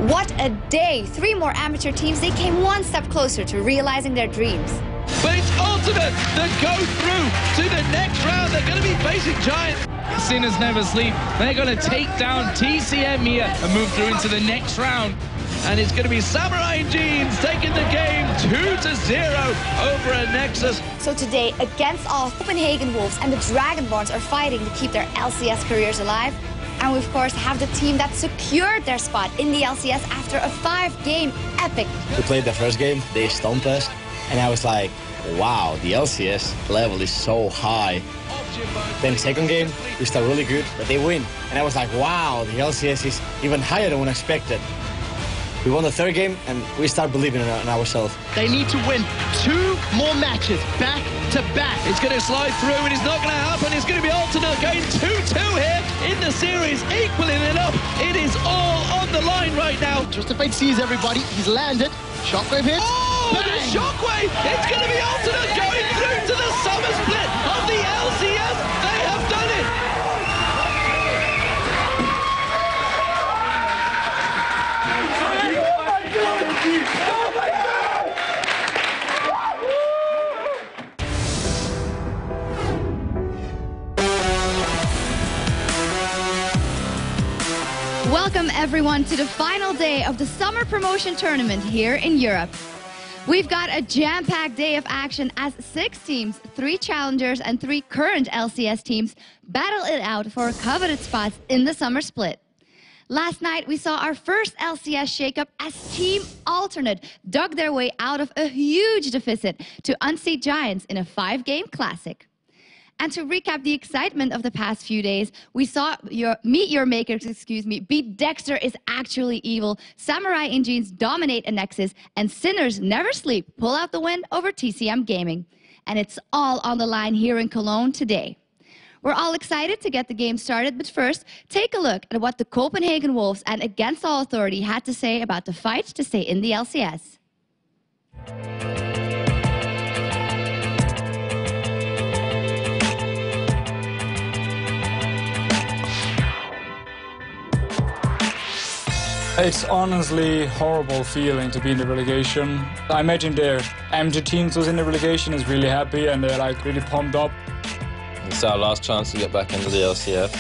What a day! 3 more amateur teams, they came one step closer to realizing their dreams. But it's Ultimate that go through to the next round. They're going to be facing Giants. Sinners never sleep. They're going to take down TCM here and move through into the next round. And it's going to be Samurai Jeans taking the game 2-0 over at Nexus. So today, against all, Copenhagen Wolves and the Dragonborns are fighting to keep their LCS careers alive. And we, of course, have the team that secured their spot in the LCS after a 5-game epic. We played the first game, they stumped us, and I was like, wow, the LCS level is so high. Then second game, we start really good, but they win. And I was like, wow, the LCS is even higher than what I expected. We won the third game, and we start believing in ourselves. They need to win 2 more matches back to back. It's going to slide through, and it's not going to happen. It's going to be Alternate going 2-2 here in the series, equaling it up. It is all on the line right now. Justified sees everybody. He's landed. Shockwave hits. Oh, Bang! the Shockwave! It's going to be Alternate going through to the summer split of the LCS. They have done it. Welcome everyone to the final day of the summer promotion tournament here in Europe. We've got a jam-packed day of action as 6 teams, 3 challengers and 3 current LCS teams battle it out for coveted spots in the summer split. Last night we saw our first LCS shakeup as Team Alternate dug their way out of a huge deficit to unseat Giants in a 5-game classic. And to recap the excitement of the past few days, we saw Meet Your Makers, beat Dexter is Actually Evil, Samurai in Jeans dominate a Nexus, and Sinners Never Sleep pull out the win over TCM Gaming. And it's all on the line here in Cologne today. We're all excited to get the game started, but first, take a look at what the Copenhagen Wolves and Against All Authority had to say about the fight to stay in the LCS. It's honestly horrible feeling to be in the relegation. I imagine their amateur teams who's in the relegation is really happy and they're like really pumped up. It's our last chance to get back into the LCS,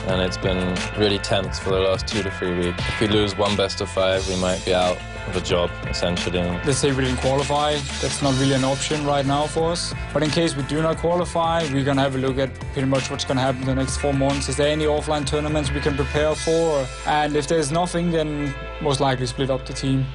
and it's been really tense for the last 2 to 3 weeks. If we lose 1 best of 5, we might be out of a job, essentially. They say we didn't qualify. That's not really an option right now for us. But in case we do not qualify, we're going to have a look at pretty much what's going to happen in the next 4 months. Is there any offline tournaments we can prepare for? And if there's nothing, then most likely split up the team.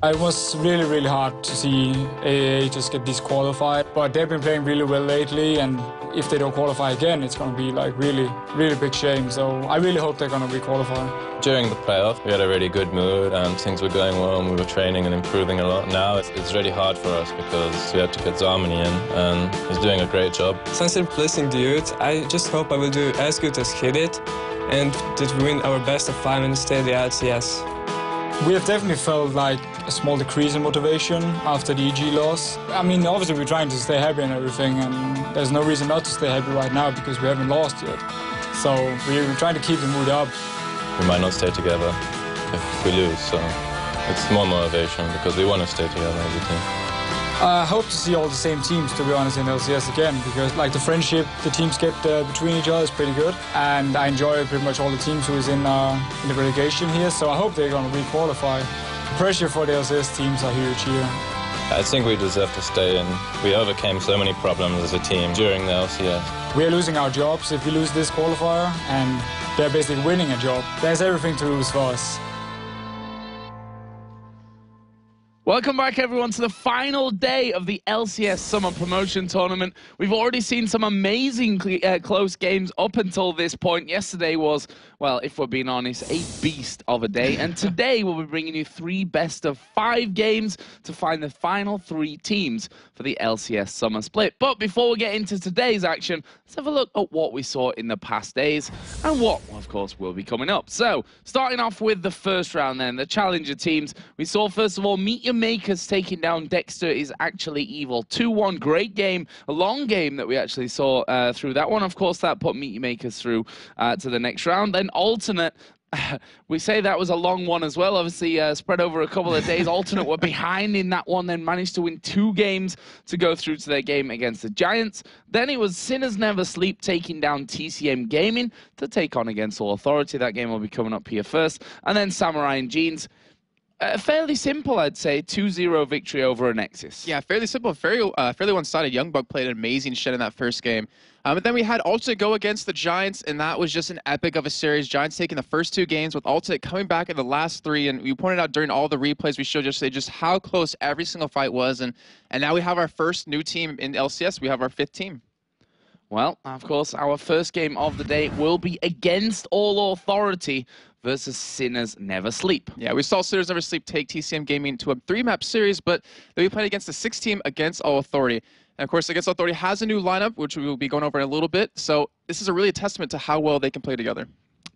It was really, really hard to see AAA just get disqualified, but they've been playing really well lately, and if they don't qualify again, it's going to be like really, really big shame. So I really hope they're going to requalify. During the playoff, we had a really good mood and things were going well and we were training and improving a lot. Now it's really hard for us because we have to get Zarmany in and he's doing a great job. Since I'm placing the youth, I just hope I will do as good as he did and that we win our best of 5 and stay in the LCS. We have definitely felt like a small decrease in motivation after the EG loss. I mean, obviously we're trying to stay happy and everything, and there's no reason not to stay happy right now because we haven't lost yet. So we're trying to keep the mood up. We might not stay together if we lose, so it's more motivation because we want to stay together as a team. I hope to see all the same teams, to be honest, in LCS again, because like the friendship the teams get between each other is pretty good, and I enjoy pretty much all the teams who is in the relegation here, so I hope they're going to re-qualify. The pressure for the LCS teams are huge here. I think we deserve to stay in. We overcame so many problems as a team during the LCS. We are losing our jobs if we lose this qualifier, and they're basically winning a job. There's everything to lose for us. Welcome back, everyone, to the final day of the LCS Summer Promotion Tournament. We've already seen some amazing close games up until this point. Yesterday was, well, if we're being honest, a beast of a day. And today we'll be bringing you 3 best of 5 games to find the final 3 teams for the LCS Summer Split. But before we get into today's action, let's have a look at what we saw in the past days and what, of course, will be coming up. So, starting off with the first round then, the Challenger teams. We saw, first of all, Meet Your Makers taking down Dexter is Actually Evil. 2-1, great game, a long game that we actually saw through that one. Of course, that put Meet Your Makers through to the next round. Then Alternate We say that was a long one as well, obviously spread over a couple of days. Alternate were behind in that one, then managed to win 2 games to go through to their game against the Giants. Then it was Sinners Never Sleep taking down TCM Gaming to take on against All Authority. That game will be coming up here first. And then Samurai and Jeans. Fairly simple, I'd say. 2-0 victory over a Nexus. Yeah, fairly simple, fairly one-sided. Youngbug played an amazing shit in that first game. But then we had Alternate go against the Giants, and that was just an epic of a series. Giants taking the first 2 games with Alternate coming back in the last 3, and we pointed out during all the replays we showed yesterday just how close every single fight was, and now we have our first new team in LCS. We have our 5th team. Well, of course, our first game of the day will be against All Authority versus Sinners Never Sleep. Yeah, we saw Sinners Never Sleep take TCM Gaming to a 3-map series, but they'll be playing against the 6th team against All Authority. And of course, against All Authority has a new lineup, which we will be going over in a little bit. So this is really a testament to how well they can play together.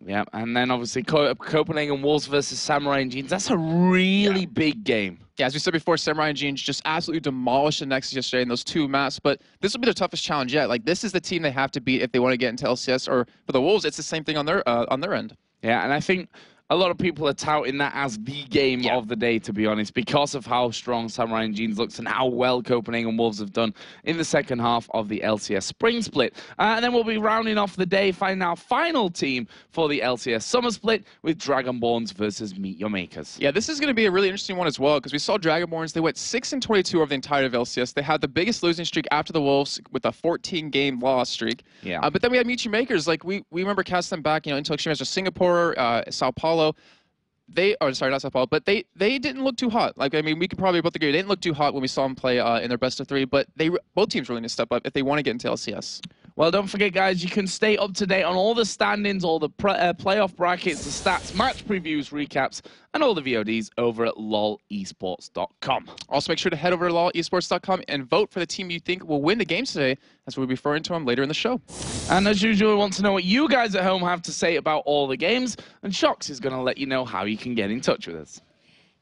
Yeah, and then obviously Copenhagen Wolves versus Samurai and Jeans. That's a really big game. Yeah, as we said before, Samurai and Jeans just absolutely demolished the Nexus yesterday in those 2 maps, but this will be their toughest challenge yet. Like, this is the team they have to beat if they want to get into LCS, or for the Wolves, it's the same thing on their end. Yeah, and I think a lot of people are touting that as the game of the day, to be honest, because of how strong Samurai and Jeans looks and how well Copenhagen Wolves have done in the second half of the LCS Spring Split. And then we'll be rounding off the day, finding our final team for the LCS Summer Split with Dragonborns versus Meet Your Makers. Yeah, this is going to be a really interesting one as well, because we saw Dragonborns, they went 6-22 over the entirety of LCS. They had the biggest losing streak after the Wolves with a 14-game loss streak. Yeah. But then we had Meet Your Makers. Like, we remember casting them back, Intel Extreme Masters Singapore, Sao Paulo. Sorry, not Sao Paulo, but they didn't look too hot. Like, I mean, we could probably both agree they didn't look too hot when we saw them play in their best of 3, but both teams really need to step up if they want to get into LCS. Well, don't forget, guys, you can stay up to date on all the standings, all the playoff brackets, the stats, match previews, recaps, and all the VODs over at lolesports.com. Also, make sure to head over to lolesports.com and vote for the team you think will win the games today, as we'll be referring to them later in the show. And as usual, we want to know what you guys at home have to say about all the games, and Shocks is going to let you know how you can get in touch with us.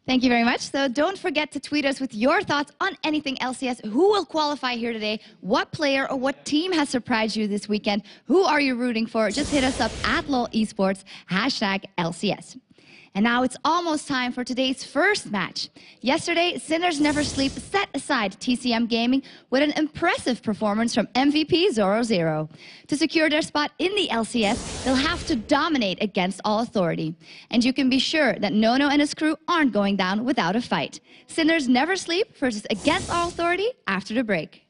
Thank you very much. So don't forget to tweet us with your thoughts on anything LCS. Who will qualify here today? What player or what team has surprised you this weekend? Who are you rooting for? Just hit us up at LOL Esports, #LCS. And now it's almost time for today's first match. Yesterday, Sinners Never Sleep set aside TCM Gaming with an impressive performance from MVP Zoro. To secure their spot in the LCS, they'll have to dominate against All Authority. And you can be sure that Nono and his crew aren't going down without a fight. Sinners Never Sleep versus against All Authority after the break.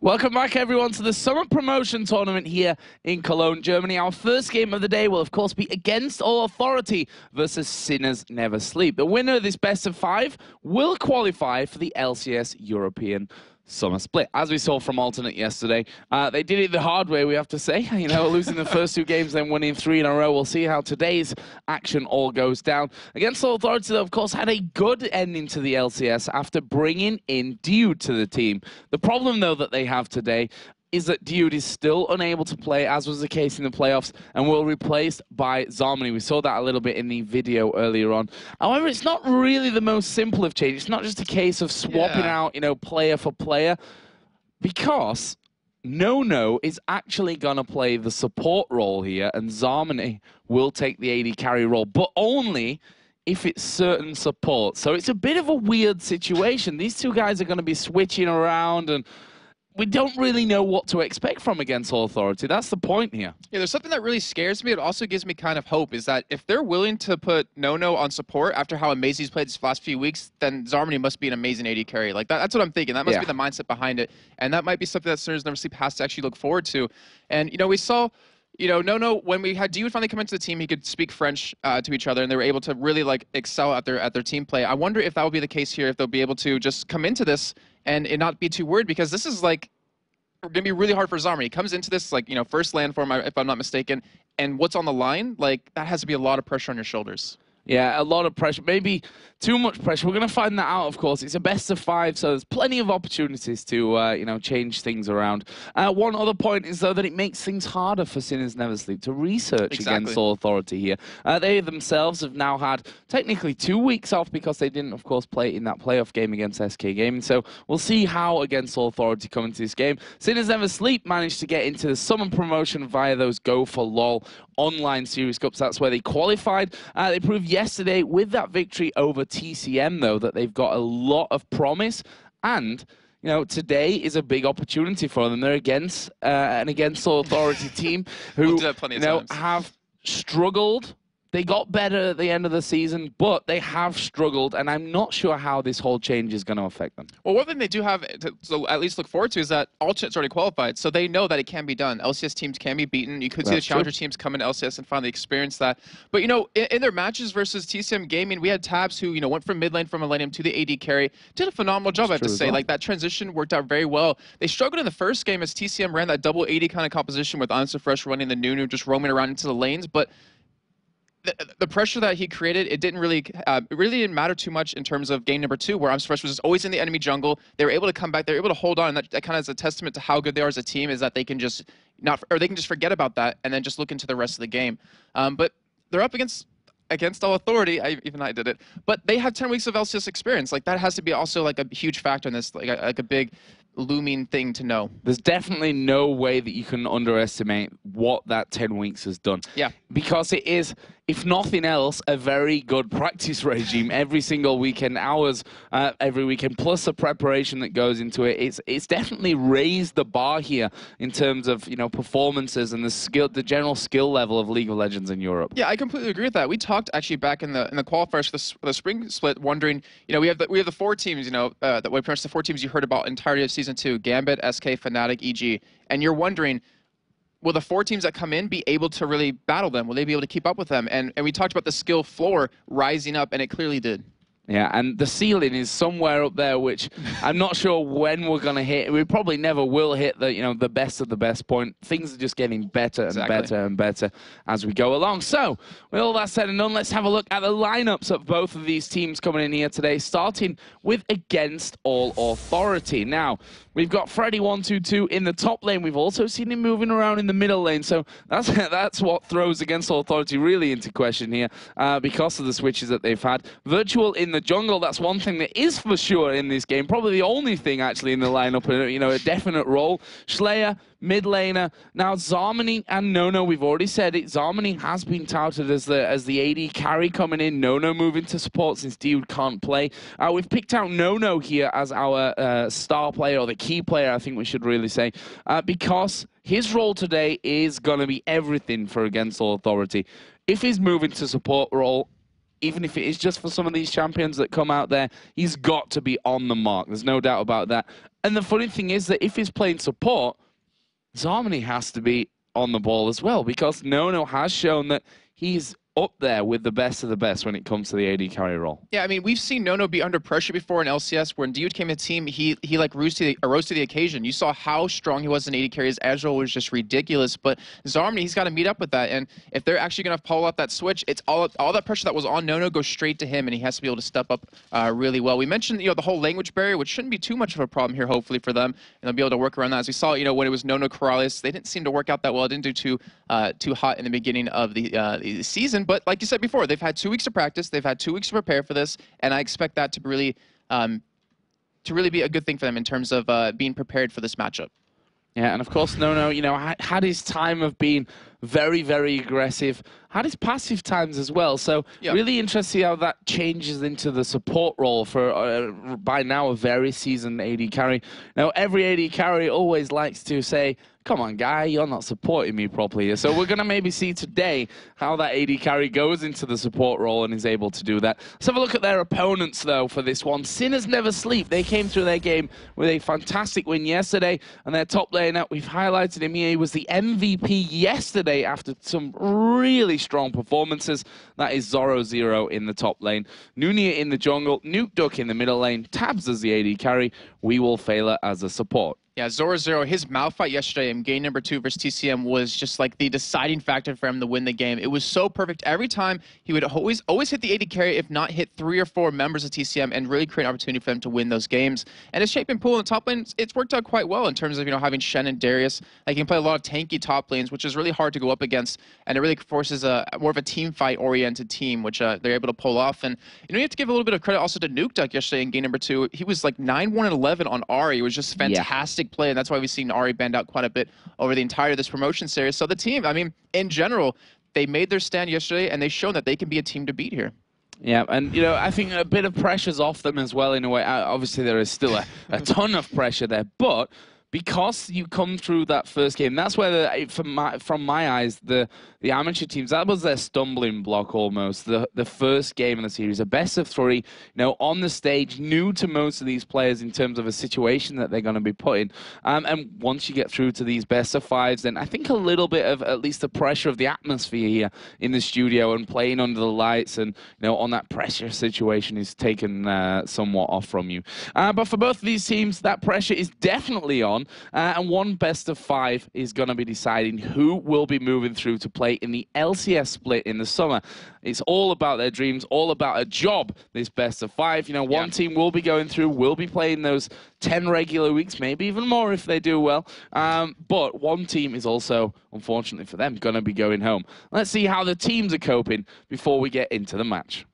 Welcome back, everyone, to the Summer Promotion Tournament here in Cologne, Germany. Our first game of the day will, of course, be Against All Authority versus Sinners Never Sleep. The winner of this best of 5 will qualify for the LCS European Summer Split. As we saw from Alternate yesterday, they did it the hard way, we have to say. You know, losing the first 2 games, then winning 3 in a row. We'll see how today's action all goes down. Against All Authority, though, of course, had a good ending to the LCS after bringing in Dude to the team. The problem, though, that they have today is that Dude is still unable to play, as was the case in the playoffs, and will be replaced by Zarmany. We saw that a little bit in the video earlier on. However, it's not really the most simple of changes. It's not just a case of swapping out, you know, player for player, because No is actually going to play the support role here, and Zarmany will take the AD carry role, but only if it's certain support. So it's a bit of a weird situation. These 2 guys are going to be switching around, and we don't really know what to expect from Against All Authority. That's the point here. Yeah, there's something that really scares me. It also gives me kind of hope, is that if they're willing to put No on support after how amazing he's played these last few weeks, then Zarmany must be an amazing AD carry. Like, that's what I'm thinking. That must be the mindset behind it. And that might be something that Sinners Never Sleep has to actually look forward to. And, you know, we saw, you know, No, when we had Dude finally come into the team, he could speak French to each other, and they were able to really, like, excel at their team play. I wonder if that will be the case here, if they'll be able to just come into this and not be too worried, because this is, like, going to be really hard for Zarmany. He comes into this, like, you know, first land for him, if I'm not mistaken, and what's on the line, like, that has to be a lot of pressure on your shoulders. Yeah, a lot of pressure. Maybe too much pressure. We're going to find that out, of course. It's a best of 5, so there's plenty of opportunities to, you know, change things around. One other point is, though, that it makes things harder for Sinners Never Sleep to research Against All Authority here. They themselves have now had technically 2 weeks off because they didn't, of course, play in that playoff game against SK Gaming. So we'll see how Against All Authority come into this game. Sinners Never Sleep managed to get into the Summer Promotion via those Go for LOL online series cups. That's where they qualified. They proved yesterday with that victory over TCM, though, that they've got a lot of promise, and you know, today is a big opportunity for them. They're against an Against All Authority team who have struggled. They got better at the end of the season, but they have struggled, and I'm not sure how this whole change is going to affect them. Well, one thing they do have to at least look forward to is that Alternate already qualified, so they know that it can be done. LCS teams can be beaten. You could see the Challenger teams come into LCS and finally experience that. But, you know, in their matches versus TCM Gaming, we had Tabs who, you know, went from mid lane from Millennium to the AD carry. Did a phenomenal job, I have to say. Like, that transition worked out very well. They struggled in the first game as TCM ran that double AD kind of composition with Answer Fresh running the Nunu, just roaming around into the lanes, but the pressure that he created, it didn't really, didn't matter too much in terms of game number 2, where Amsterdam Fresh was just always in the enemy jungle. They were able to come back. They were able to hold on. And that kind of is a testament to how good they are as a team, is that they can just they can just forget about that and then just look into the rest of the game. But they're up against All Authority. Even I did it. But they have 10 weeks of LCS experience. Like, that has to be also like a huge factor in this, like a big looming thing to know. There's definitely no way that you can underestimate what that 10 weeks has done. Yeah. Because it is, if nothing else, a very good practice regime every single weekend, hours every weekend, plus the preparation that goes into it. It's definitely raised the bar here in terms of, you know, performances and the general skill level of League of Legends in Europe. Yeah, I completely agree with that. We talked actually back in the qualifiers for the spring split, wondering, you know, we have the 4 teams, you know, that we pretty much the 4 teams you heard about entirety of Season 2, Gambit, SK, Fnatic, EG, and you're wondering, will the 4 teams that come in be able to really battle them? Will they be able to keep up with them? And we talked about the skill floor rising up, and it clearly did. Yeah, and the ceiling is somewhere up there, which I'm not sure when we're going to hit. We probably never will hit the, you know, the best of the best point. Things are just getting better and better and better as we go along. So, with all that said and done, let's have a look at the lineups of both of these teams coming in here today, starting with Against All Authority. Now, we've got Freddy122 in the top lane. We've also seen him moving around in the middle lane, so that's what throws Against All Authority really into question here, because of the switches that they've had. Virtual in the jungle, that's one thing that is for sure in this game. Probably the only thing actually in the lineup, you know, a definite role. Slayer, mid laner. Now Zarmany and No, we've already said it. Zarmany has been touted as the AD carry coming in. No moving to support since Dude can't play. We've picked out No here as our star player, or the key player, I think we should really say, because his role today is going to be everything for Against All Authority. If he's moving to support role, even if it is just for some of these champions that come out there, he's got to be on the mark. There's no doubt about that. And the funny thing is that if he's playing support, Zarmany has to be on the ball as well, because Nono has shown that he's up there with the best of the best when it comes to the AD carry role. Yeah, I mean, we've seen Nono be under pressure before in LCS. When Dude came to the team, he like rose to the occasion. You saw how strong he was in AD carry. His agile was just ridiculous. But Zarmany, he's got to meet up with that. And if they're actually going to pull up that switch, it's all that pressure that was on Nono goes straight to him, and he has to be able to step up really well. We mentioned, the whole language barrier, which shouldn't be too much of a problem here, hopefully, for them. And they'll be able to work around that. As we saw, when it was Nono Corrales, they didn't seem to work out that well. It didn't do too hot in the beginning of the season. But like you said before, they've had 2 weeks to practice. They've had 2 weeks to prepare for this, and I expect that to really be a good thing for them in terms of being prepared for this matchup. Yeah, and of course, Nono, had his time of being very, very aggressive, had his passive times as well. So really interesting to see how that changes into the support role for, by now, a very seasoned AD carry. Now, every AD carry always likes to say, come on, guy, you're not supporting me properly. So we're going to maybe see today how that AD carry goes into the support role and is able to do that. Let's have a look at their opponents, though, for this one. Sinners never sleep. They came through their game with a fantastic win yesterday, and their top laner, we've highlighted him here, was the MVP yesterday after some really strong performances. That is Zoro0 in the top lane, Nunia in the jungle, Nuke Duck in the middle lane, Tabs as the AD carry, We Will Failure as a support. Yeah, Zoro0, his mouth fight yesterday in game number 2 versus TCM was just like the deciding factor for him to win the game. It was so perfect. Every time he would always hit the AD carry, if not hit 3 or 4 members of TCM, and really create an opportunity for them to win those games. And his shape and pool in the top lane, it's worked out quite well in terms of, having Shen and Darius. Like, he can play a lot of tanky top lanes, which is really hard to go up against, and it really forces more of a team fight-oriented team, which they're able to pull off. And, you have to give a little bit of credit also to Nuke Duck yesterday in game number 2. He was like 9-1-11 on Ahri. It was just fantastic play, and that's why we've seen Ahri banned out quite a bit over the entire of this promotion series. So the team, I mean, in general, they made their stand yesterday, and they've shown that they can be a team to beat here. Yeah, and, I think a bit of pressure's off them as well in a way. Obviously, there is still a ton of pressure there, but because you come through that first game, that's where, from my eyes, the amateur teams, that was their stumbling block almost. The first game in the series, a best of 3, on the stage, new to most of these players in terms of a situation that they're going to be put in. And once you get through to these best of 5s, then I think a little bit of at least the pressure of the atmosphere here in the studio and playing under the lights and, on that pressure situation is taken somewhat off from you. But for both of these teams, that pressure is definitely on. And one best of 5 is going to be deciding who will be moving through to play in the LCS split in the summer. It's all about their dreams, all about a job, this best of 5. One team will be going through, will be playing those 10 regular weeks, maybe even more if they do well. But one team is also, unfortunately for them, going to be going home. Let's see how the teams are coping before we get into the match.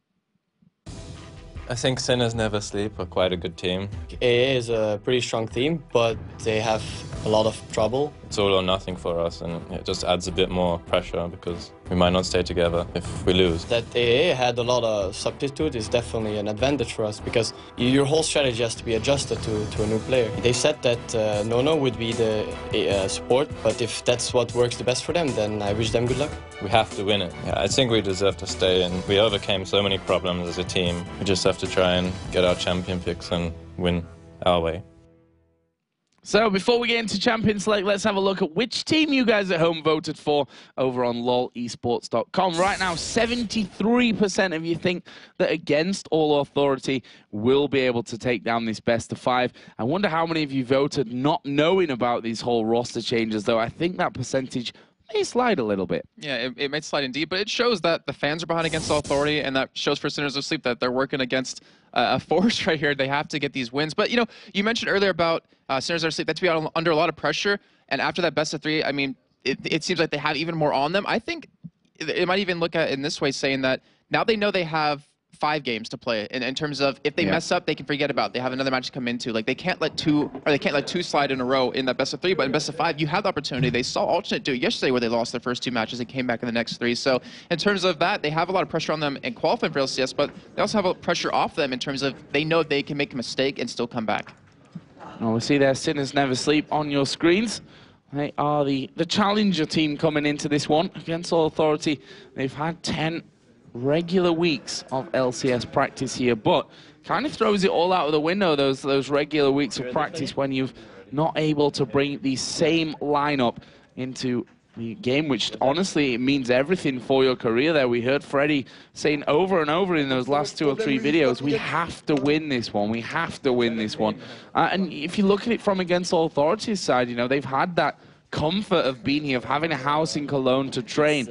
I think Sinners Never Sleep are quite a good team. AAA is a pretty strong team, but they have a lot of trouble. It's all or nothing for us, and it just adds a bit more pressure because we might not stay together if we lose. That AAA had a lot of substitute is definitely an advantage for us because your whole strategy has to be adjusted to a new player. They said that Nono would be the support, but if that's what works the best for them, then I wish them good luck. We have to win it. Yeah, I think we deserve to stay, and we overcame so many problems as a team. We just have to try and get our champion picks and win our way. So before we get into Champion Select, let's have a look at which team you guys at home voted for over on lolesports.com. Right now, 73% of you think that Against All Authority will be able to take down this best of 5. I wonder how many of you voted not knowing about these whole roster changes, though I think that percentage may slide a little bit. Yeah, it may slide indeed, but it shows that the fans are behind Against All Authority, and that shows for Sinners of Sleep that they're working against a force right here. They have to get these wins. But, you mentioned earlier about Sinners of Sleep, that's to be under a lot of pressure, and after that best of 3, I mean, it seems like they have even more on them. I think it might even look at it in this way, saying that now they know they have 5 games to play in terms of if they mess up, they can forget about it. They have another match to come into. Like, they can't let 2 slide in a row in that best of 3, but in best of 5 you have the opportunity. They saw Alternate do it yesterday where they lost their first 2 matches and came back in the next 3. So in terms of that, they have a lot of pressure on them in qualifying for LCS, but they also have a pressure off them in terms of they know they can make a mistake and still come back. Well, we see their Sinners Never Sleep on your screens. They are the challenger team coming into this one. Against All Authority, they've had 10 regular weeks of LCS practice here, but kind of throws it all out of the window, those regular weeks of practice when you've not able to bring the same lineup into the game, which honestly, it means everything for your career there. We heard Freddie saying over and over in those last 2 or 3 videos, we have to win this one, we have to win this one. And if you look at it from Against All Authority's side, you know, they've had that comfort of being here, of having a house in Cologne to train.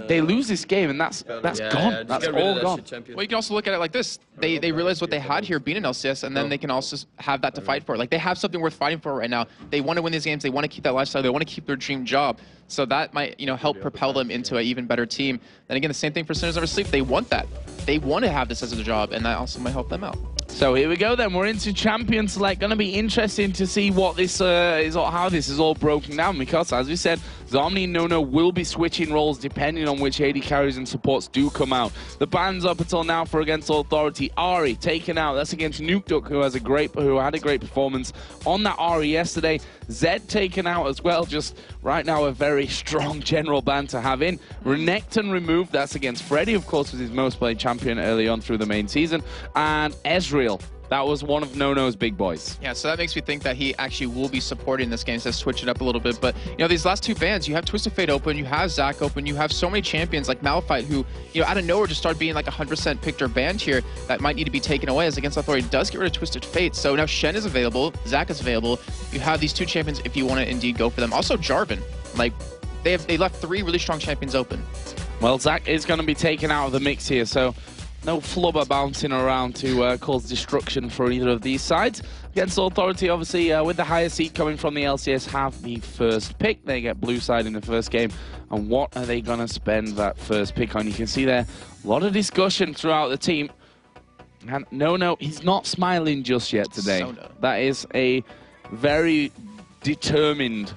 They lose this game, and that's gone. That's all gone. Well, you can also look at it like this. They realized what they had here being an LCS, and then they can also have that to fight for. Like, they have something worth fighting for right now. They want to win these games. They want to keep that lifestyle. They want to keep their dream job. So that might, you know, help propel them into an even better team. Then again, the same thing for Sinners Never Sleep. They want that. They want to have this as a job, and that also might help them out. So here we go then, we're into Champion Select. Going to be interesting to see what this is, or how this is all broken down, because as we said, Zomni and Nono will be switching roles depending on which AD carries and supports do come out. The bans up until now for Against All Authority, Ari taken out. That's against Nukeduck, who had a great performance on that Ari yesterday. Zed taken out as well, just right now a very strong general ban to have in. Renekton removed, that's against Freddy, of course, was his most played champion early on through the main season. And Ezreal, that was one of Nono's big boys. Yeah, so that makes me think that he actually will be supporting this game, so switch it up a little bit. But, you know, these last 2 bans, you have Twisted Fate open, you have Zac open, you have so many champions like Malphite who, you know, out of nowhere just start being like 100% picked or banned here that might need to be taken away, as Against Authority does get rid of Twisted Fate. So now Shen is available, Zac is available. You have these 2 champions if you want to indeed go for them. Also Jarvan, like, they left 3 really strong champions open. Well, Zac is going to be taken out of the mix here, so no flubber bouncing around to cause destruction for either of these sides. Against Authority, obviously, with the higher seed coming from the LCS, have the first pick. They get blue side in the first game. And what are they going to spend that first pick on? You can see there a lot of discussion throughout the team. And no, he's not smiling just yet today. Sona. That is a very determined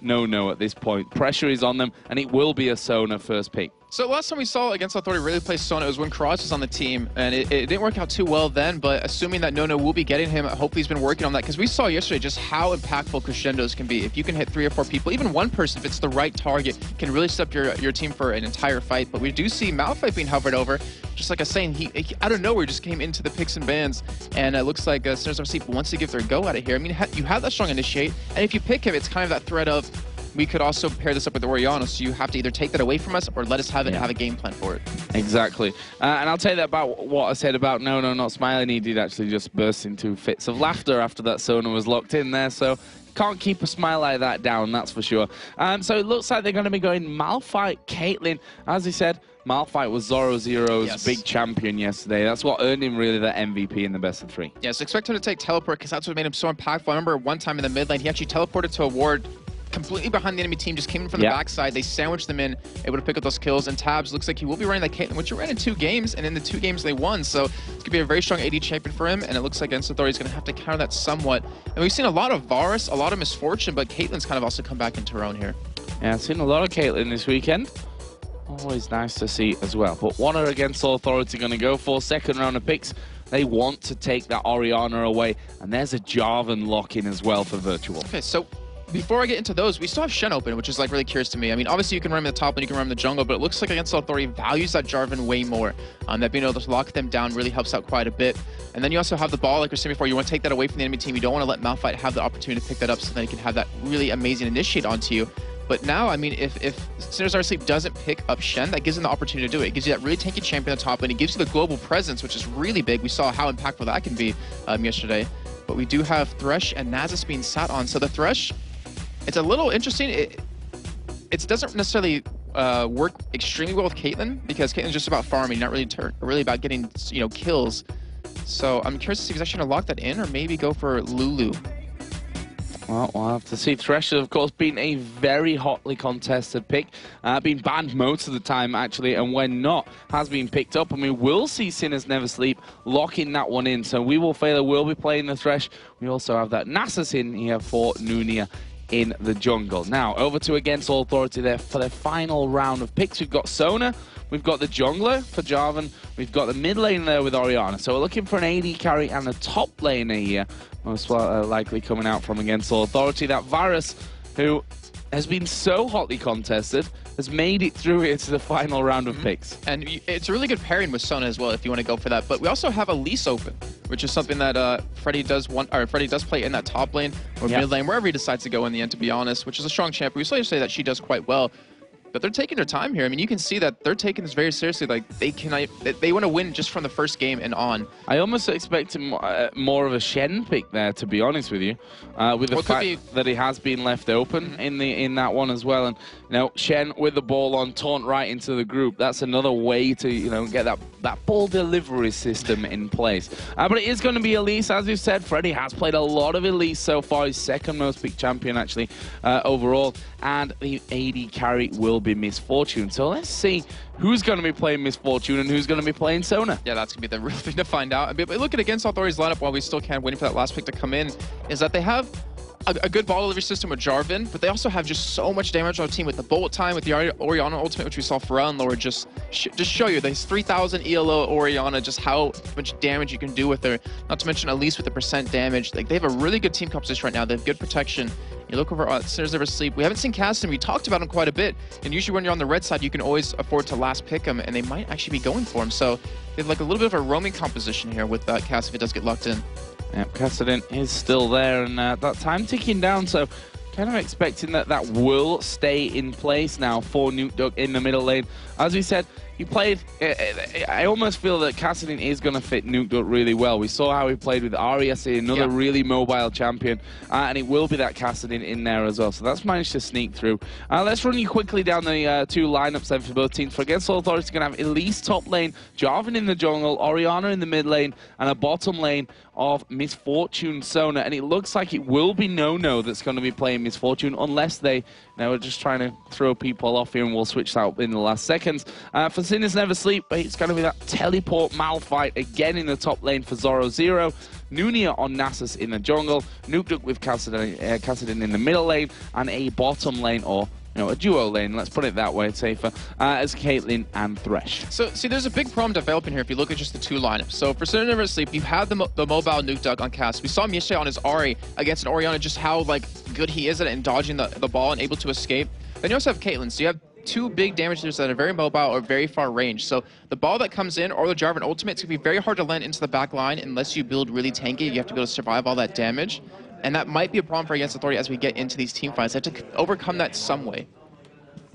no at this point. Pressure is on them, and it will be a Sona first pick. So last time we saw Against Authority really play Sona, it was when Cross was on the team, and it didn't work out too well then, but assuming that Nono will be getting him, hopefully he's been working on that, because we saw yesterday just how impactful crescendos can be. If you can hit 3 or 4 people, even one person, if it's the right target, can really set up your team for an entire fight. But we do see Malphite being hovered over. Just like I was saying, he out of nowhere just came into the picks and bans, and it looks like Sinners Never Sleep wants to give their go out of here. I mean, you have that strong initiate, and if you pick him, it's kind of that threat of, we could also pair this up with Orianna, so you have to either take that away from us or let us have it and have a game plan for it. Exactly. And I'll tell you that about what I said about Nono not smiling. He did actually just burst into fits of laughter after that Sona was locked in there, so can't keep a smile like that down, that's for sure. So it looks like they're going to be going Malphite, Caitlyn. As he said, Malphite was Zoro Zero's big champion yesterday. That's what earned him really that MVP in the best of 3. Yeah, so expect him to take teleport, because that's what made him so impactful. I remember one time in the mid lane, he actually teleported to a ward completely behind the enemy team, just came in from the backside. They sandwiched them in, able to pick up those kills. And Tabs looks like he will be running that Caitlyn, which he ran in 2 games, and in the 2 games they won. So it's going to be a very strong AD champion for him, and it looks like Against Authority is going to have to counter that somewhat. And we've seen a lot of Varus, a lot of Misfortune, but Caitlyn's kind of also come back into her own here. Yeah, I've seen a lot of Caitlyn this weekend. Always nice to see as well. But what are Against Authority going to go for? Second round of picks. They want to take that Orianna away, and there's a Jarvan lock-in as well for Virtual. Okay, so before I get into those, we still have Shen open, which is like really curious to me. I mean, obviously you can run him in the top and you can run him in the jungle, but it looks like Against Authority values that Jarvan way more. That being able to lock them down really helps out quite a bit. And then you also have the ball, like we were saying before, you want to take that away from the enemy team. You don't want to let Malphite have the opportunity to pick that up, so then he can have that really amazing initiate onto you. But now, I mean, if Sinners Never Sleep doesn't pick up Shen, that gives him the opportunity to do it. It gives you that really tanky champion on top, and it gives you the global presence, which is really big. We saw how impactful that can be yesterday. But we do have Thresh and Nasus being sat on. So the Thresh, it's a little interesting. It doesn't necessarily work extremely well with Caitlyn, because Caitlyn's just about farming, not really about getting, you know, kills. So I'm curious to see if he's actually going to lock that in, or maybe go for Lulu. Well, we'll have to see. Thresh has, of course, been a very hotly contested pick. Been banned most of the time, actually, and when not, has been picked up. And we will see Sinners Never Sleep locking that one in. So we will be playing the Thresh. We also have that Nasus in here for Nunia in the jungle. Now, over to Against All Authority there for their final round of picks. We've got Sona, we've got the jungler for Jarvan, we've got the mid lane there with Orianna. So we're looking for an AD carry and a top laner here, most likely coming out from Against All Authority. That Varus, who has been so hotly contested, has made it through here to the final round of picks. And it's a really good pairing with Sona as well, if you want to go for that. But we also have Elise open, which is something that Freddie does play in that top lane or mid lane, wherever he decides to go in the end, to be honest, which is a strong champion. We saw yesterday that she does quite well. But they're taking their time here. I mean, you can see that they're taking this very seriously. Like, they want to win just from the first game and on. I almost expected more of a Shen pick there, to be honest with you, with the fact that he has been left open in that one as well. And you know, Shen with the ball on, taunt right into the group. That's another way to get that ball delivery system in place. But it is going to be Elise, as you said. Freddie has played a lot of Elise so far. He's second most picked champion actually overall, and the AD carry will be Misfortune. So let's see who's going to be playing Misfortune and who's going to be playing Sona. Yeah, that's going to be the real thing to find out. But look at Against Authority's lineup while we still can, waiting for that last pick to come in, is that they have a good ball delivery system with Jarvan, but they also have just so much damage on the team with the bullet time, with the Orianna ultimate, which we saw Pharrell and Laura just show you. There's 3,000 ELO Orianna, just how much damage you can do with her. Not to mention Elise with the percent damage. Like, they have a really good team composition right now. They have good protection. You look over at Sinners Never Sleep. We haven't seen Cassidy. We talked about him quite a bit. And usually when you're on the red side, you can always afford to last pick him, and they might actually be going for him. So they have like a little bit of a roaming composition here with Cassidy if it does get locked in. Yep, Cassidy is still there, and that time ticking down, so kind of expecting that will stay in place now for Nukeduck in the middle lane. As we said, he played, I almost feel that Cassidy is going to fit Nukeduck really well. We saw how he played with Ari yesterday, another really mobile champion, and it will be that Cassidy in there as well. So that's managed to sneak through. Let's run you quickly down the two lineups then for both teams. For Against All Authority, going to have Elise top lane, Jarvan in the jungle, Orianna in the mid lane, and a bottom lane of Misfortune Sona. And it looks like it will be No that's going to be playing Misfortune, unless they are just trying to throw people off here, and we'll switch that up in the last seconds. For Sinners Never Sleep, it's going to be that teleport Malphite again in the top lane for Zoro Zero. Nunia on Nasus in the jungle, Nukeduck with Cassidy in the middle lane, and a bottom lane, or a duo lane, let's put it that way, safer, as Caitlyn and Thresh. So, see, there's a big problem developing here if you look at just the two lineups. So, for Sinners Never Sleep, you have the mobile Nukeduck on Cass. We saw him yesterday on his Ari against an Orianna, just how good he is at it and dodging the ball and able to escape. Then you also have Caitlyn, so you have two big damage dealers that are very mobile or very far range. So the ball that comes in or the Jarvan ultimate, it's going to be very hard to land into the back line unless you build really tanky. You have to be able to survive all that damage. And that might be a problem for Against Authority as we get into these team fights. They have to overcome that some way.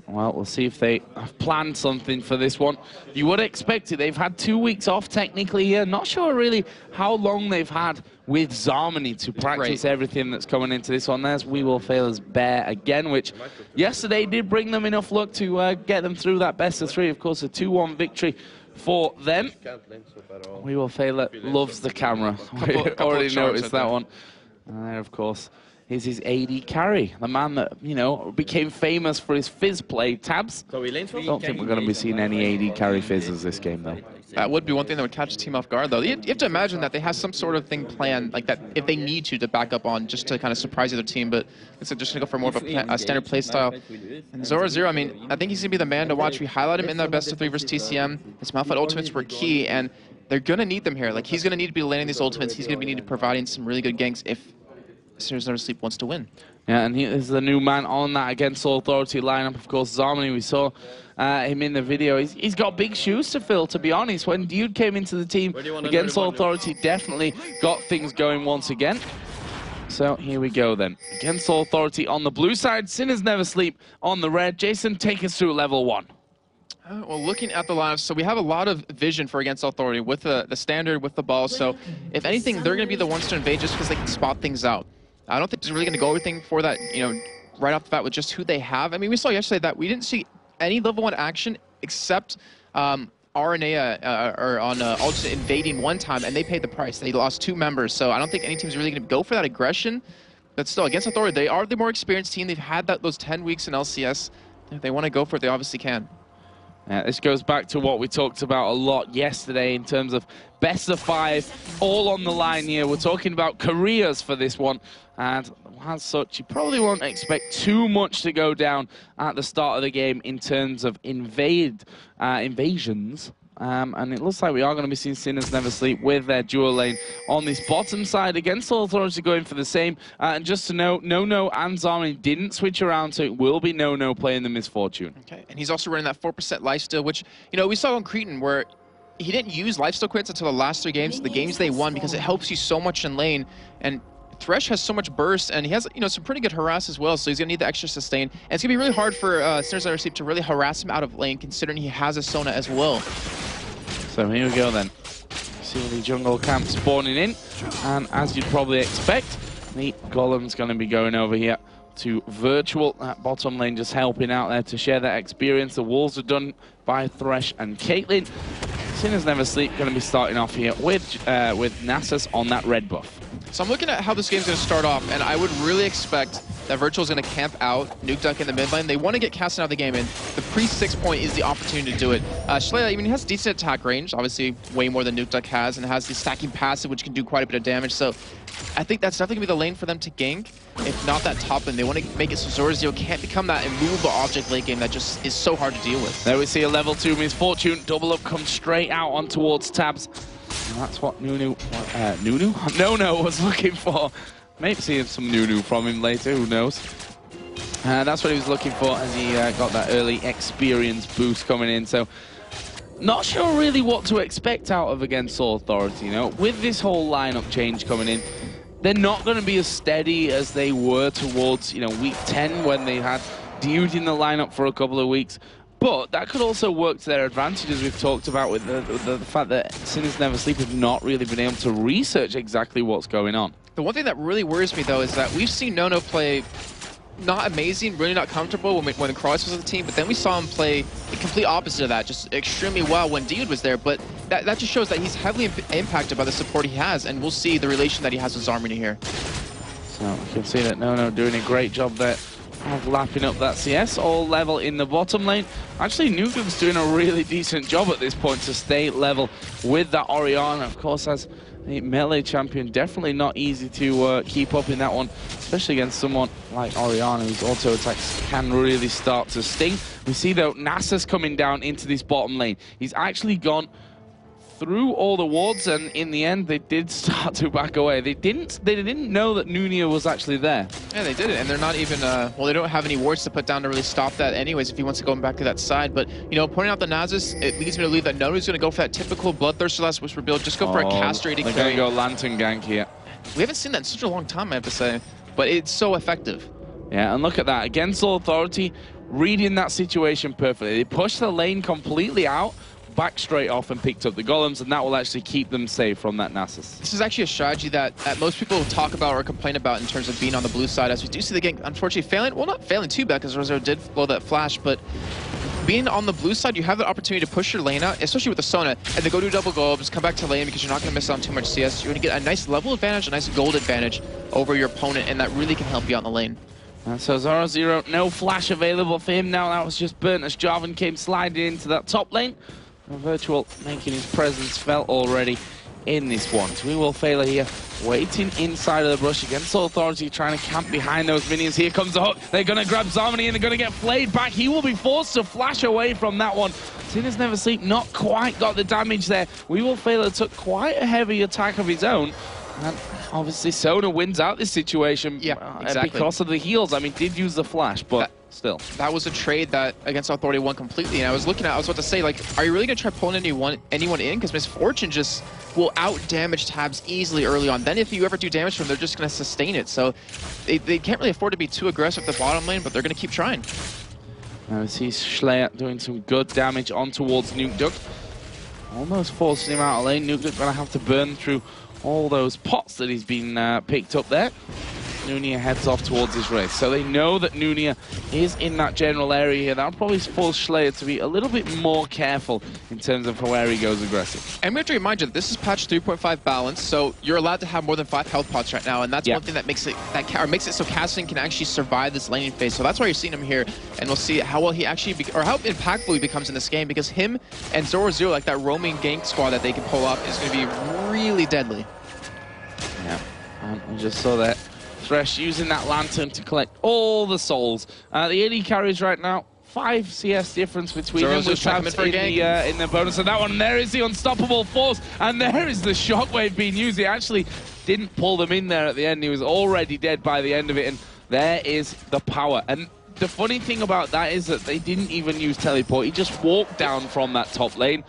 Well, we'll see if they have planned something for this one. You would expect it. They've had 2 weeks off technically here. Not sure really how long they've had with Zarmany to practice everything that's coming into this one. There's We Will Fail as Bear again, which yesterday did bring them enough luck to get them through that best of three. Of course, a 2-1 victory for them. We Will Fail loves the camera. We already noticed that one. And there, of course, is his AD carry, the man that, became famous for his Fizz play. Tabs? Don't think we're going to be seeing any AD carry Fizzes this game, though. That would be one thing that would catch the team off guard, though. You have to imagine that they have some sort of thing planned, like that, if they need to back up on, just to kind of surprise the other team. But it's just going to go for more of a standard play style. And Zoro Zero, I mean, I think he's going to be the man to watch. We highlight him in the best of 3 versus TCM. His Malphite ultimates were key, and they're going to need them here. Like, he's going to need to be landing these ultimates. He's going to be needed providing some really good ganks if Sinners Never Sleep wants to win. Yeah, and he is the new man on that Against All Authority lineup. Of course, Zarmany, we saw him in the video. He's got big shoes to fill, to be honest. When Dude came into the team, Against All Authority definitely got things going once again. So here we go then. Against All Authority on the blue side, Sinners Never Sleep on the red. Jason, take us through level 1. Well, looking at the lineup, so we have a lot of vision for Against Authority with the standard, with the ball. So if anything, they're going to be the ones to invade just because they can spot things out. I don't think they're really going to go everything for that, right off the bat with just who they have. I mean, we saw yesterday that we didn't see any level 1 action except RNA or on Ultimate invading one time, and they paid the price. They lost 2 members, so I don't think any team's really going to go for that aggression. But still, Against Authority, they are the more experienced team. They've had those 10 weeks in LCS. If they want to go for it, they obviously can. Yeah, this goes back to what we talked about a lot yesterday in terms of best of 5, all on the line here. We're talking about careers for this one, and as such, you probably won't expect too much to go down at the start of the game in terms of invasions. And it looks like we are going to be seeing Sinners Never Sleep with their dual lane on this bottom side against Soul Authority going for the same. And just to note, No and Zarmi didn't switch around, so it will be No playing the Misfortune. Okay, and he's also running that 4% lifesteal, which, you know, we saw on Cretan where he didn't use lifesteal quits until the last 3 games, the games they won, because it helps you so much in lane. And Thresh has so much burst, and he has, you know, some pretty good harass as well, so he's going to need the extra sustain. And it's going to be really hard for Sinners Never Sleep to really harass him out of lane, considering he has a Sona as well. So here we go then. See the jungle camp spawning in, and as you'd probably expect, the Golem's going to be going over here to Virtual, that bottom lane, just helping out there to share that experience. The walls are done by Thresh and Caitlyn. Sinners Never Sleep going to be starting off here with Nasus on that red buff. So I'm looking at how this game's going to start off, and I would really expect that Virtual's going to camp out, nuke duck in the mid lane. They want to get Cassian out of the game, and the pre-6 point is the opportunity to do it. Shlaya, I mean, he has decent attack range, obviously way more than nuke duck has, and has the stacking passive, which can do quite a bit of damage. So I think that's definitely going to be the lane for them to gank, if not that top lane. They want to make it so Zora Zero can't become that immovable object late game that just is so hard to deal with. There we see a level 2 Misfortune. Double up comes straight out on towards Tabs. And that's what No was looking for. Maybe seeing some Nunu from him later, who knows. That's what he was looking for as he got that early experience boost coming in. So, not sure really what to expect out of against Soul Authority, you know. With this whole lineup change coming in, they're not going to be as steady as they were towards, you know, week 10 when they had Dude in the lineup for a couple of weeks. But that could also work to their advantage, as we've talked about, with the fact that Sinners Never Sleep have not really been able to research exactly what's going on. The one thing that really worries me, though, is that we've seen Nono play not amazing, really not comfortable when Cross was on the team, but then we saw him play the complete opposite of that, just extremely well when Dude was there. But that just shows that he's heavily impacted by the support he has, and we'll see the relation that he has with Zarmina here. So you can see that Nono doing a great job there of lapping up that CS, all level in the bottom lane. Actually, Nuke's doing a really decent job at this point to stay level with that Orianna. Of course, as a melee champion, definitely not easy to keep up in that one, especially against someone like Orianna, whose auto attacks can really start to sting. We see, though, Nasus coming down into this bottom lane. He's actually gone through all the wards, and in the end, they did start to back away. They didn't know that Nunia was actually there. Yeah, they didn't, and they're not even, well, they don't have any wards to put down to really stop that anyways if he wants to go back to that side. But, you know, pointing out the Nasus, it leads me to believe that Nonu's going to go for that typical Bloodthirster last Whisper build, just go for a castrating carry. They're going to go Lantern gank here. We haven't seen that in such a long time, I have to say, but it's so effective. Yeah, and look at that. Against Soul Authority, reading that situation perfectly. They pushed the lane completely out, back straight off and picked up the golems, and that will actually keep them safe from that Nasus. This is actually a strategy that most people talk about or complain about in terms of being on the blue side, as we do see the game unfortunately failing. Well, not failing too bad, because Rosero did blow that flash, but being on the blue side, you have the opportunity to push your lane out, especially with the Sona, and then go do double golems, come back to lane, because you're not going to miss out on too much CS. You're going to get a nice level advantage, a nice gold advantage over your opponent, and that really can help you out in the lane. And so Zoro Zero, no flash available for him now. That was just burnt as Jarvan came sliding into that top lane. Virtual making his presence felt already in this one. So we will fail here, waiting inside of the brush against Soul Authority, trying to camp behind those minions. Here comes the hook. They're going to grab Zarmini and they're going to get flayed back. He will be forced to flash away from that one. Sinners Never Sleep not quite got the damage there. We will fail took quite a heavy attack of his own. And obviously Sona wins out this situation exactly. because of the heals. I mean, did use the flash, but still. That was a trade that against Authority won completely, and I was about to say, like, are you really going to try pulling anyone in? Because Misfortune just will out-damage Tabs easily early on. Then if you ever do damage to them, they're just going to sustain it. So they can't really afford to be too aggressive at the bottom lane, but they're going to keep trying. Now we see Schleyer doing some good damage on towards Nuke Duck. Almost forcing him out of lane. Nuke Duck going to have to burn through all those pots that he's been picked up there. Nunia heads off towards his race. So they know that Nunia is in that general area here. That'll probably force Schleyer to be a little bit more careful in terms of where he goes aggressive. And we have to remind you that this is patch 3.5 balance, so you're allowed to have more than 5 health pots right now, and that's one thing that makes it so Cassian can actually survive this laning phase. So that's why you're seeing him here, and we'll see how well he actually or how impactful he becomes in this game, because him and Zoro Zero, like that roaming gank squad that they can pull off, is going to be really deadly. Yeah, and we just saw that. Thresh using that lantern to collect all the souls. The AD carries right now, 5 CS difference between them. Zero's With Tabs in the bonus of that one. And there is the unstoppable force, and there is the shockwave being used. He actually didn't pull them in there at the end. He was already dead by the end of it, and there is the power. And the funny thing about that is that they didn't even use teleport. He just walked down from that top lane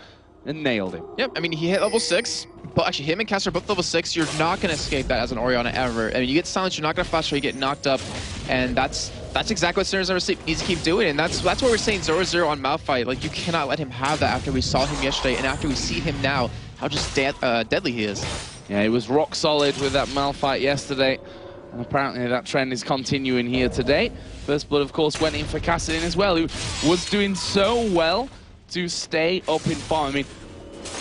and nailed him. Yep, I mean, he hit level 6, but actually him and Caster are both level 6. You're not going to escape that as an Orianna ever. I mean, you get silenced, you're not going to flash, or you get knocked up, and that's exactly what Sinners Never Sleep needs to keep doing, and that's what we're saying 0-0 on Malphite. Like, you cannot let him have that after we saw him yesterday, and after we see him now, how just deadly he is. Yeah, he was rock solid with that Malphite yesterday, and apparently that trend is continuing here today. First Blood, of course, went in for Kassadin as well, who was doing so well to stay up in farm. I mean,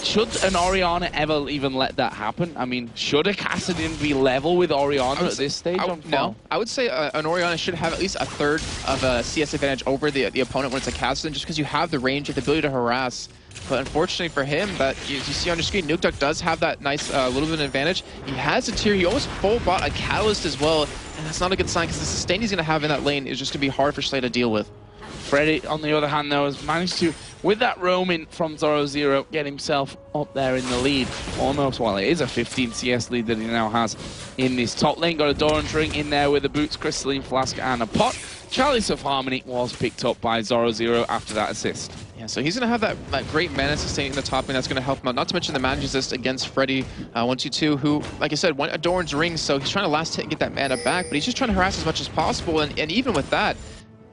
should an Orianna ever even let that happen? I mean, should a Kassadin be level with Orianna at this stage on farm? No, I would say an Orianna should have at least a third of a CS advantage over the opponent when it's a Kassadin, just because you have the range, the ability to harass. But unfortunately for him, that you see on your screen, Nukeduck does have that nice little bit of advantage. He has a tier, he almost full bought a Catalyst as well, and that's not a good sign, because the sustain he's going to have in that lane is just going to be hard for Slay to deal with. Freddy, on the other hand, though, has managed to, with that roaming from 0-0, get himself up there in the lead. Almost, well, it is a 15 CS lead that he now has in this top lane. Got a Doran's Ring in there with a Boots, Crystalline Flask, and a pot. Chalice of Harmony was picked up by 0-0 after that assist. Yeah, so he's going to have that great mana sustain in the top lane that's going to help him out. Not to mention the mana resist against Freddy 122, who, like I said, went a Doran's Ring, so he's trying to last hit and get that mana back, but he's just trying to harass as much as possible, and even with that,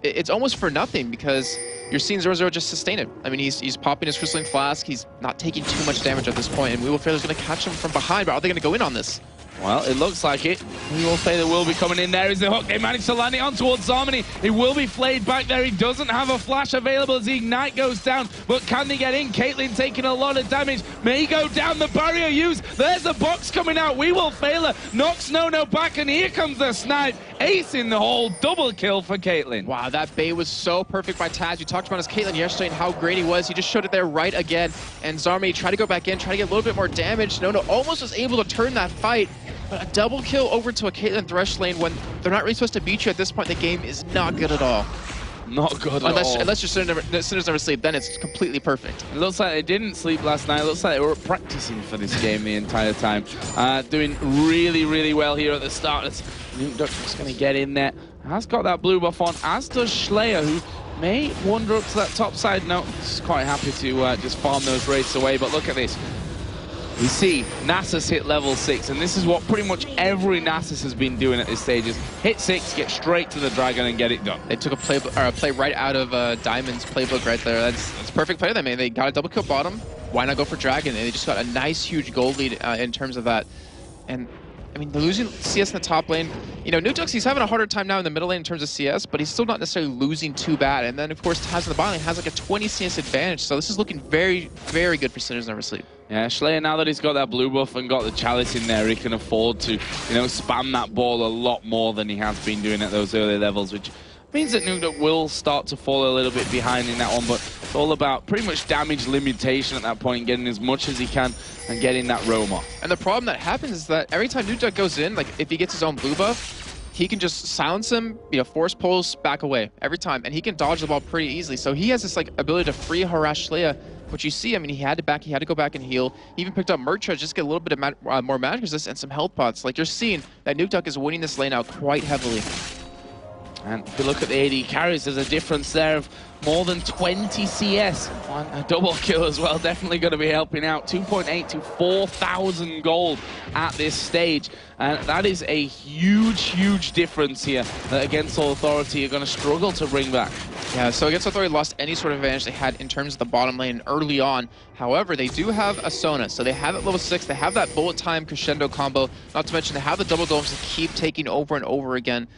it's almost for nothing, because you're seeing 0-0 just sustain it. I mean, he's popping his Crystalline Flask, he's not taking too much damage at this point, and We Will Fail's going to catch him from behind, but are they going to go in on this? Well, it looks like it. We Will Fail will be coming in. There is the hook. They managed to land it on towards Harmony. He will be flayed back there. He doesn't have a flash available as the Ignite goes down. But can they get in? Caitlyn taking a lot of damage. May go down. The barrier used. There's a box coming out. We Will Fail her. Knocks No back, and here comes the snipe. Ace in the hole. Double kill for Caitlyn. Wow, that bait was so perfect by Taz. You talked about his Caitlyn yesterday and how great he was. He just showed it there right again. And Zarmi tried to go back in, try to get a little bit more damage. No almost was able to turn that fight. But a double kill over to a Caitlyn Thresh lane when they're not really supposed to beat you at this point in the game is not good at all. Not good at all. Unless your Sinners never sleep, then it's completely perfect. It looks like they didn't sleep last night. It looks like they were practicing for this game the entire time. Doing really, really well here at the start. Nukeduck's going to get in there. Has got that blue buff on, as does Schleyer, who may wander up to that top side. No, he's quite happy to just farm those wraiths away. But look at this. We see Nasus hit level 6, and this is what pretty much every Nasus has been doing at this stage, is hit 6, get straight to the dragon and get it done. They took a play right out of Diamond's playbook right there. That's perfect play. They got a double kill bottom. Why not go for dragon? And they just got a nice, huge gold lead in terms of that. And I mean, they're losing CS in the top lane. You know, Nukeduck, he's having a harder time now in the middle lane in terms of CS, but he's still not necessarily losing too bad. And then, of course, Taz in the bottom lane has like a 20 CS advantage. So this is looking very, very good for Sinners Never Sleep. Yeah, Schleyer, now that he's got that blue buff and got the Chalice in there, he can afford to, spam that ball a lot more than he has been doing at those early levels, which means that Nukeduck will start to fall a little bit behind in that one, but it's all about pretty much damage limitation at that point, getting as much as he can and getting that roam off. And the problem that happens is that every time Nukeduck goes in, like if he gets his own blue buff, he can just silence him, force pulls back away every time, and he can dodge the ball pretty easily. So he has this ability to free harass Schleyer, which you see, I mean, he had to go back and heal. He even picked up Mercha just to get a little bit of more magic resist and some health pots. Like, you're seeing that Nukeduck is winning this lane out quite heavily. And if you look at the AD carries, there's a difference there of more than 20 CS on a double kill as well. Definitely going to be helping out. 2.8 to 4,000 gold at this stage. And that is a huge, huge difference here that Against All Authority are going to struggle to bring back. Yeah, so Against All Authority lost any sort of advantage they had in terms of the bottom lane early on. However, they do have a Sona, so they have it level 6. They have that bullet time crescendo combo. Not to mention they have the double domes to keep taking over and over again.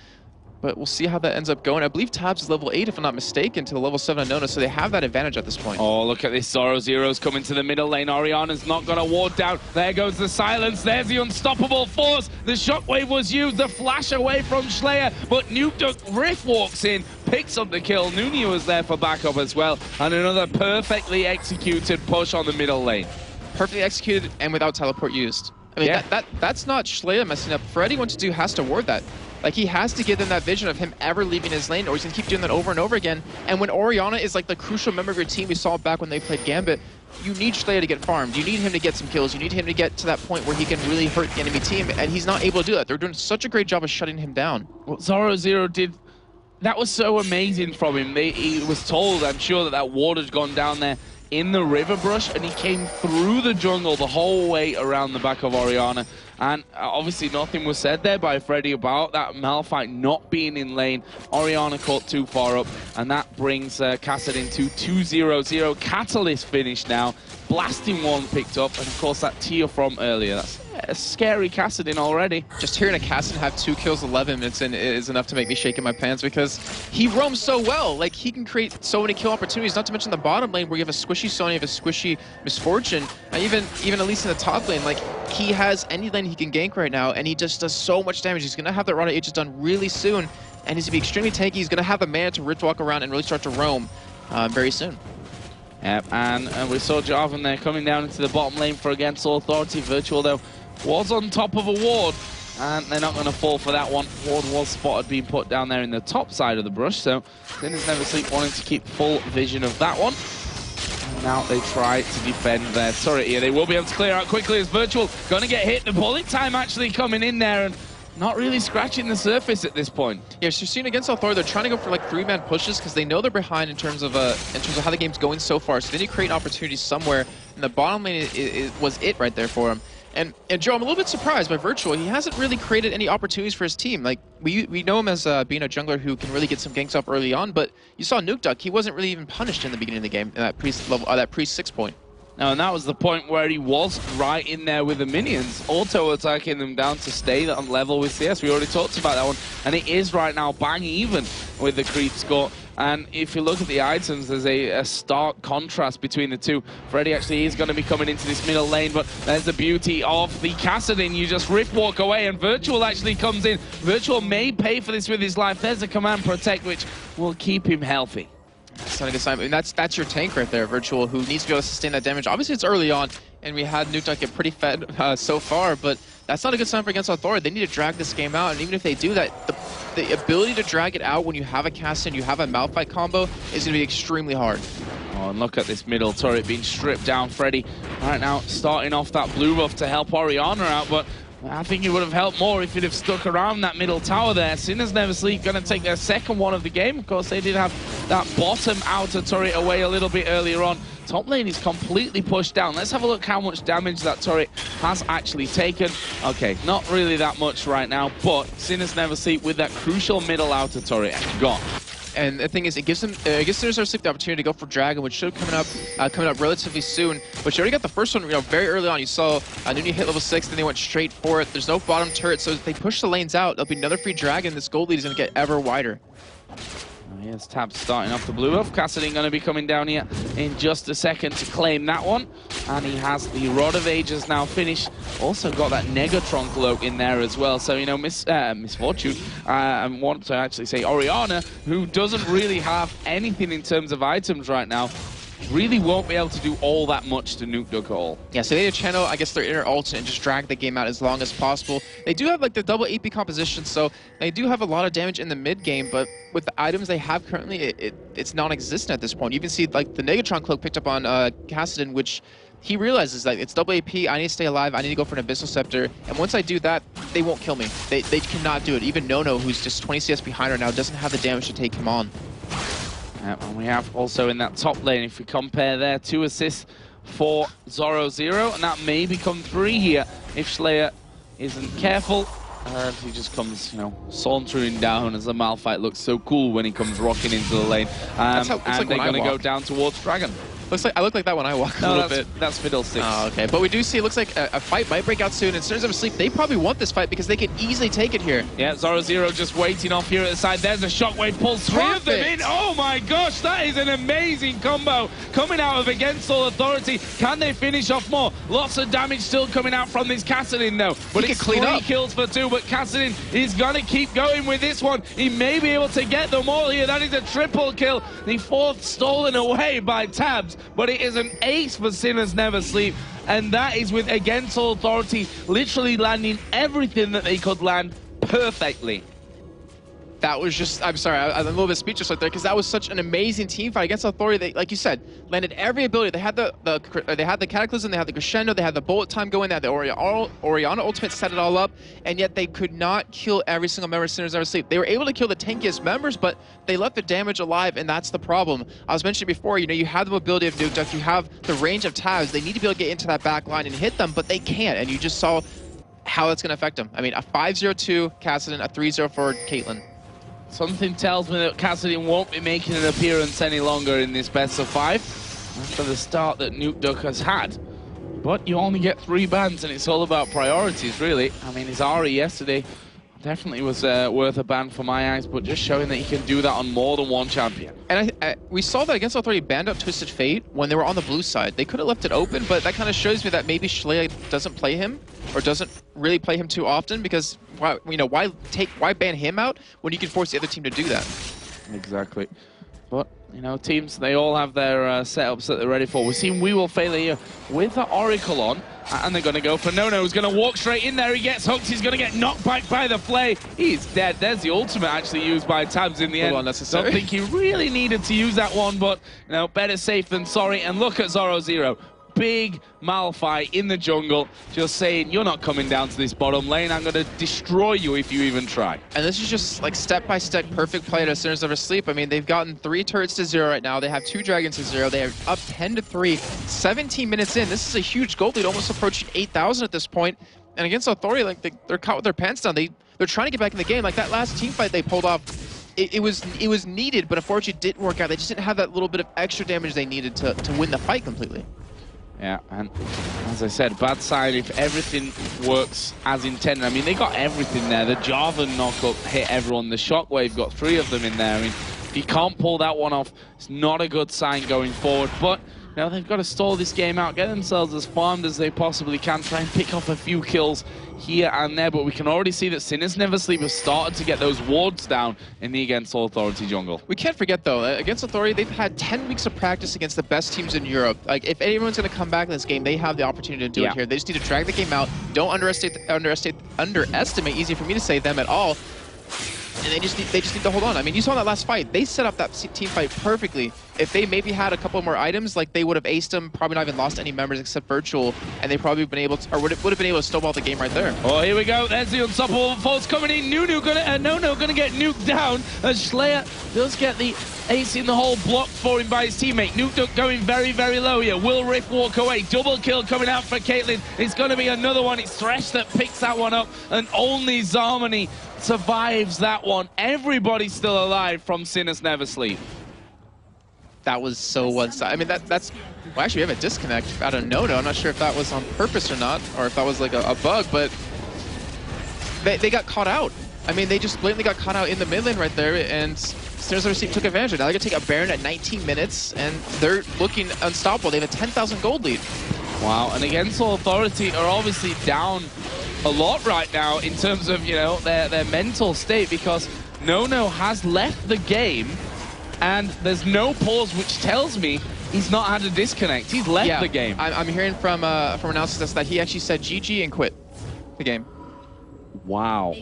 But we'll see how that ends up going. I believe Tabs is level 8, if I'm not mistaken, to the level 7 Nona, so they have that advantage at this point. Oh, look at this. 0-0's coming to the middle lane. Orianna's not going to ward down. There goes the silence. There's the unstoppable force. The shockwave was used. The flash away from Schleyer. But Nukeduck Riff walks in, picks up the kill. Nuni was there for backup as well. And another perfectly executed push on the middle lane. Perfectly executed and without teleport used. I mean, yeah. that's not Schleyer messing up. Freddy 122 has to ward that. Like, he has to give them that vision of him ever leaving his lane, or he's going to keep doing that over and over again. And when Orianna is like the crucial member of your team, we saw it back when they played Gambit, you need Schleyer to get farmed. You need him to get some kills. You need him to get to that point where he can really hurt the enemy team, and he's not able to do that. They're doing such a great job of shutting him down. What Zoro0 did, that was so amazing from him. He was told, I'm sure, that ward had gone down there in the river brush, and he came through the jungle the whole way around the back of Orianna. And obviously nothing was said there by Freddy about that Malphite not being in lane. Orianna caught too far up, and that brings Kassadin to 2-0-0. Catalyst finish now. Blasting one picked up, and of course that tier from earlier. That's a scary Kassadin already. Just hearing a Kassadin have 2 kills 11 minutes in is enough to make me shake in my pants, because he roams so well. Like, he can create so many kill opportunities, not to mention the bottom lane where you have a squishy Sonya, you have a squishy Misfortune, and even at least in the top lane, like, he has any lane he can gank right now, and he just does so much damage. He's going to have that run of Aegis done really soon, and he's going to be extremely tanky. He's going to have the mana to walk around and really start to roam very soon. Yep, and we saw Jarvan there coming down into the bottom lane for Against All Authority. Virtual, though, was on top of a ward, and they're not going to fall for that one. Ward was spotted being put down there in the top side of the brush, so Sinners Never Sleep wanting to keep full vision of that one. And now they try to defend their turret here. They will be able to clear out quickly as Virtual going to get hit. The bullet time actually coming in there, and not really scratching the surface at this point. Yeah, so you're seeing Against All Authority, they're trying to go for like 3-man pushes because they know they're behind in terms of how the game's going so far. So then you create opportunities somewhere, and the bottom lane was it right there for him. And Joe, I'm a little bit surprised by Virtual. He hasn't really created any opportunities for his team. Like, we know him as being a jungler who can really get some ganks up early on, but you saw Nuke Duck. He wasn't really even punished in the beginning of the game in that pre-6 point. No, and that was the point where he was right in there with the minions, auto-attacking them down to stay on level with CS. We already talked about that one, and it is right now bang even with the creep score. And if you look at the items, there's a stark contrast between the two. Freddy actually is going to be coming into this middle lane, but there's the beauty of the Kassadin. You just rip walk away, and Virtual actually comes in. Virtual may pay for this with his life. There's a command protect, which will keep him healthy. That's not a good sign. I mean, that's your tank right there, Virtual, who needs to be able to sustain that damage. Obviously, it's early on, and we had Nuke Duck get pretty fed so far, but that's not a good sign for Against Authority. They need to drag this game out, and even if they do that, the ability to drag it out when you have a Kassadin, you have a Malphite combo, is going to be extremely hard. Oh, and look at this middle turret being stripped down. Freddy right now starting off that blue buff to help Orianna out, but I think it would have helped more if he'd have stuck around that middle tower there. Sinners Never Sleep going to take their second one of the game. Of course, they did have that bottom outer turret away a little bit earlier on. Top lane is completely pushed down. Let's have a look how much damage that turret has actually taken. Okay, not really that much right now, but Sinners Never Sleep with that crucial middle outer turret gone. And the thing is, it gives Sinners Never Sleep the opportunity to go for Dragon, which should coming up relatively soon. But you already got the first one, very early on. You saw Nuni hit level 6, then they went straight for it. There's no bottom turret, so if they push the lanes out, there'll be another free Dragon. This gold lead is going to get ever wider. Here's Tab starting off the blue buff. Kassadin going to be coming down here in just a second to claim that one. And he has the Rod of Ages now finished. Also got that Negatron cloak in there as well. So, Misfortune, I want to actually say Orianna, who doesn't really have anything in terms of items right now, really won't be able to do all that much to Nuke Duck all. Yeah, so they need to channel, I guess, their inner ult and just drag the game out as long as possible. They do have like the double AP composition, so they do have a lot of damage in the mid game, but with the items they have currently, it's non-existent at this point. You even see like the Negatron cloak picked up on Kassadin, which he realizes that it's double AP, I need to stay alive, I need to go for an Abyssal Scepter, and once I do that, they won't kill me. They cannot do it. Even Nono, who's just 20 CS behind right now, doesn't have the damage to take him on. And we have also in that top lane, if we compare there, 2 assists for Zoro0, and that may become 3 here if Schleyer isn't careful. And he just comes, sauntering down as the Malphite looks so cool when he comes rocking into the lane. And they're going to go down towards Dragon. I look like that when I walk a little bit. That's Fiddlesticks. Oh, okay. But we do see it looks like a fight might break out soon, and Sinners Never Sleep, they probably want this fight because they can easily take it here. Yeah, Zoro0 just waiting off here at the side. There's a shockwave pull. 3 of them in. Oh my gosh, that is an amazing combo coming out of Against All Authority. Can they finish off more? Lots of damage still coming out from this Kassadin though. But it's 3 kills for 2, but Kassadin is going to keep going with this one. He may be able to get them all here. That is a triple kill. The 4th stolen away by Tabs. But it is an ace for Sinners Never Sleep, and that is with Against All Authority literally landing everything that they could land perfectly. That was just, I'm sorry, I'm a little bit speechless right there because that was such an amazing team fight against Authority. They, like you said, landed every ability. They had the Cataclysm, they had the Crescendo, they had the bullet time going, they had the Orianna ultimate, set it all up, and yet they could not kill every single member of Sinners Never Sleep. They were able to kill the tankiest members, but they left the damage alive, and that's the problem. I was mentioning before, you know, you have the mobility of Nuke Duck, you have the range of tabs. They need to be able to get into that back line and hit them, but they can't, and you just saw how that's going to affect them. I mean, a 5-0-2 Kassadin, a 3-0 for Caitlyn. Something tells me that Kassadin won't be making an appearance any longer in this best of 5 after the start that Nuke Duck has had. But you only get 3 bans, and it's all about priorities, really. I mean, his Ari yesterday definitely was worth a ban for my eyes, but just showing that he can do that on more than one champion. And we saw that against Authority banned out Twisted Fate when they were on the blue side. They could have left it open, but that kind of shows me that maybe Schley doesn't play him, or doesn't really play him too often, because why ban him out when you can force the other team to do that? Exactly. But, you know, teams, they all have their setups that they're ready for. We've seen We Will Fail here with the Oracle on, and they're going to go for No-No, who's going to walk straight in there. He gets hooked. He's going to get knocked back by the Flay. He's dead. There's the ultimate actually used by Tabs in the end. Unnecessary. Don't think he really needed to use that one, but, you know, better safe than sorry. And look at Zoro0. Big Malphite in the jungle, just saying, you're not coming down to this bottom lane. I'm going to destroy you if you even try. And this is just like step-by-step perfect play to Sinners Never Sleep. I mean, they've gotten 3 turrets to 0 right now. They have 2 dragons to 0. They are up 10-3, 17 minutes in. This is a huge gold lead, almost approaching 8,000 at this point. And against Authority, like they're caught with their pants down. They're trying to get back in the game. Like that last team fight they pulled off, it was needed, but unfortunately it didn't work out. They just didn't have that little bit of extra damage they needed to win the fight completely. Yeah, and as I said, bad side if everything works as intended. I mean, they got everything there. The Java knockup hit everyone. The Shockwave got 3 of them in there. I mean, if you can't pull that one off, it's not a good sign going forward. But, you know, they've got to stall this game out, get themselves as farmed as they possibly can, try and pick off a few kills here and there. But we can already see that Sinners Never Sleep have started to get those wards down in the Against Authority jungle. We can't forget, though, against Authority, they've had 10 weeks of practice against the best teams in Europe. Like, if anyone's going to come back in this game, they have the opportunity to do it here. They just need to drag the game out. Don't underestimate, easy for me to say, them at all. And they just need to hold on. I mean, you saw in that last fight, they set up that team fight perfectly. If they maybe had a couple more items, like they would have aced them, probably not even lost any members except Virtual, and they probably been able to, or would have been able to snowball the game right there. Oh, here we go. There's the unstoppable force coming in. No-No gonna get nuked down as Slayer does get the ace in the hole blocked for him by his teammate. Nuke Duck going very, very low here. Will Rift walk away? Double kill coming out for Caitlyn. It's going to be another one. It's Thresh that picks that one up, and only Zarmony survives that one. Everybody's still alive from Sinners Never Sleep. That was so one-sided. I mean, that's... Well, actually, we have a disconnect out of No-No. I'm not sure if that was on purpose or not, or if that was like a bug, but they got caught out. I mean, they just blatantly got caught out in the mid lane right there, and Sinners Never Sleep took advantage. Now they're going to take a Baron at 19 minutes, and they're looking unstoppable. They have a 10,000 gold lead. Wow, and Against Authority are obviously down a lot right now in terms of, you know, their mental state, because No-No has left the game, and there's no pause, which tells me he's not had a disconnect. He's left the game. I'm hearing from announcers that he actually said GG and quit the game. Wow.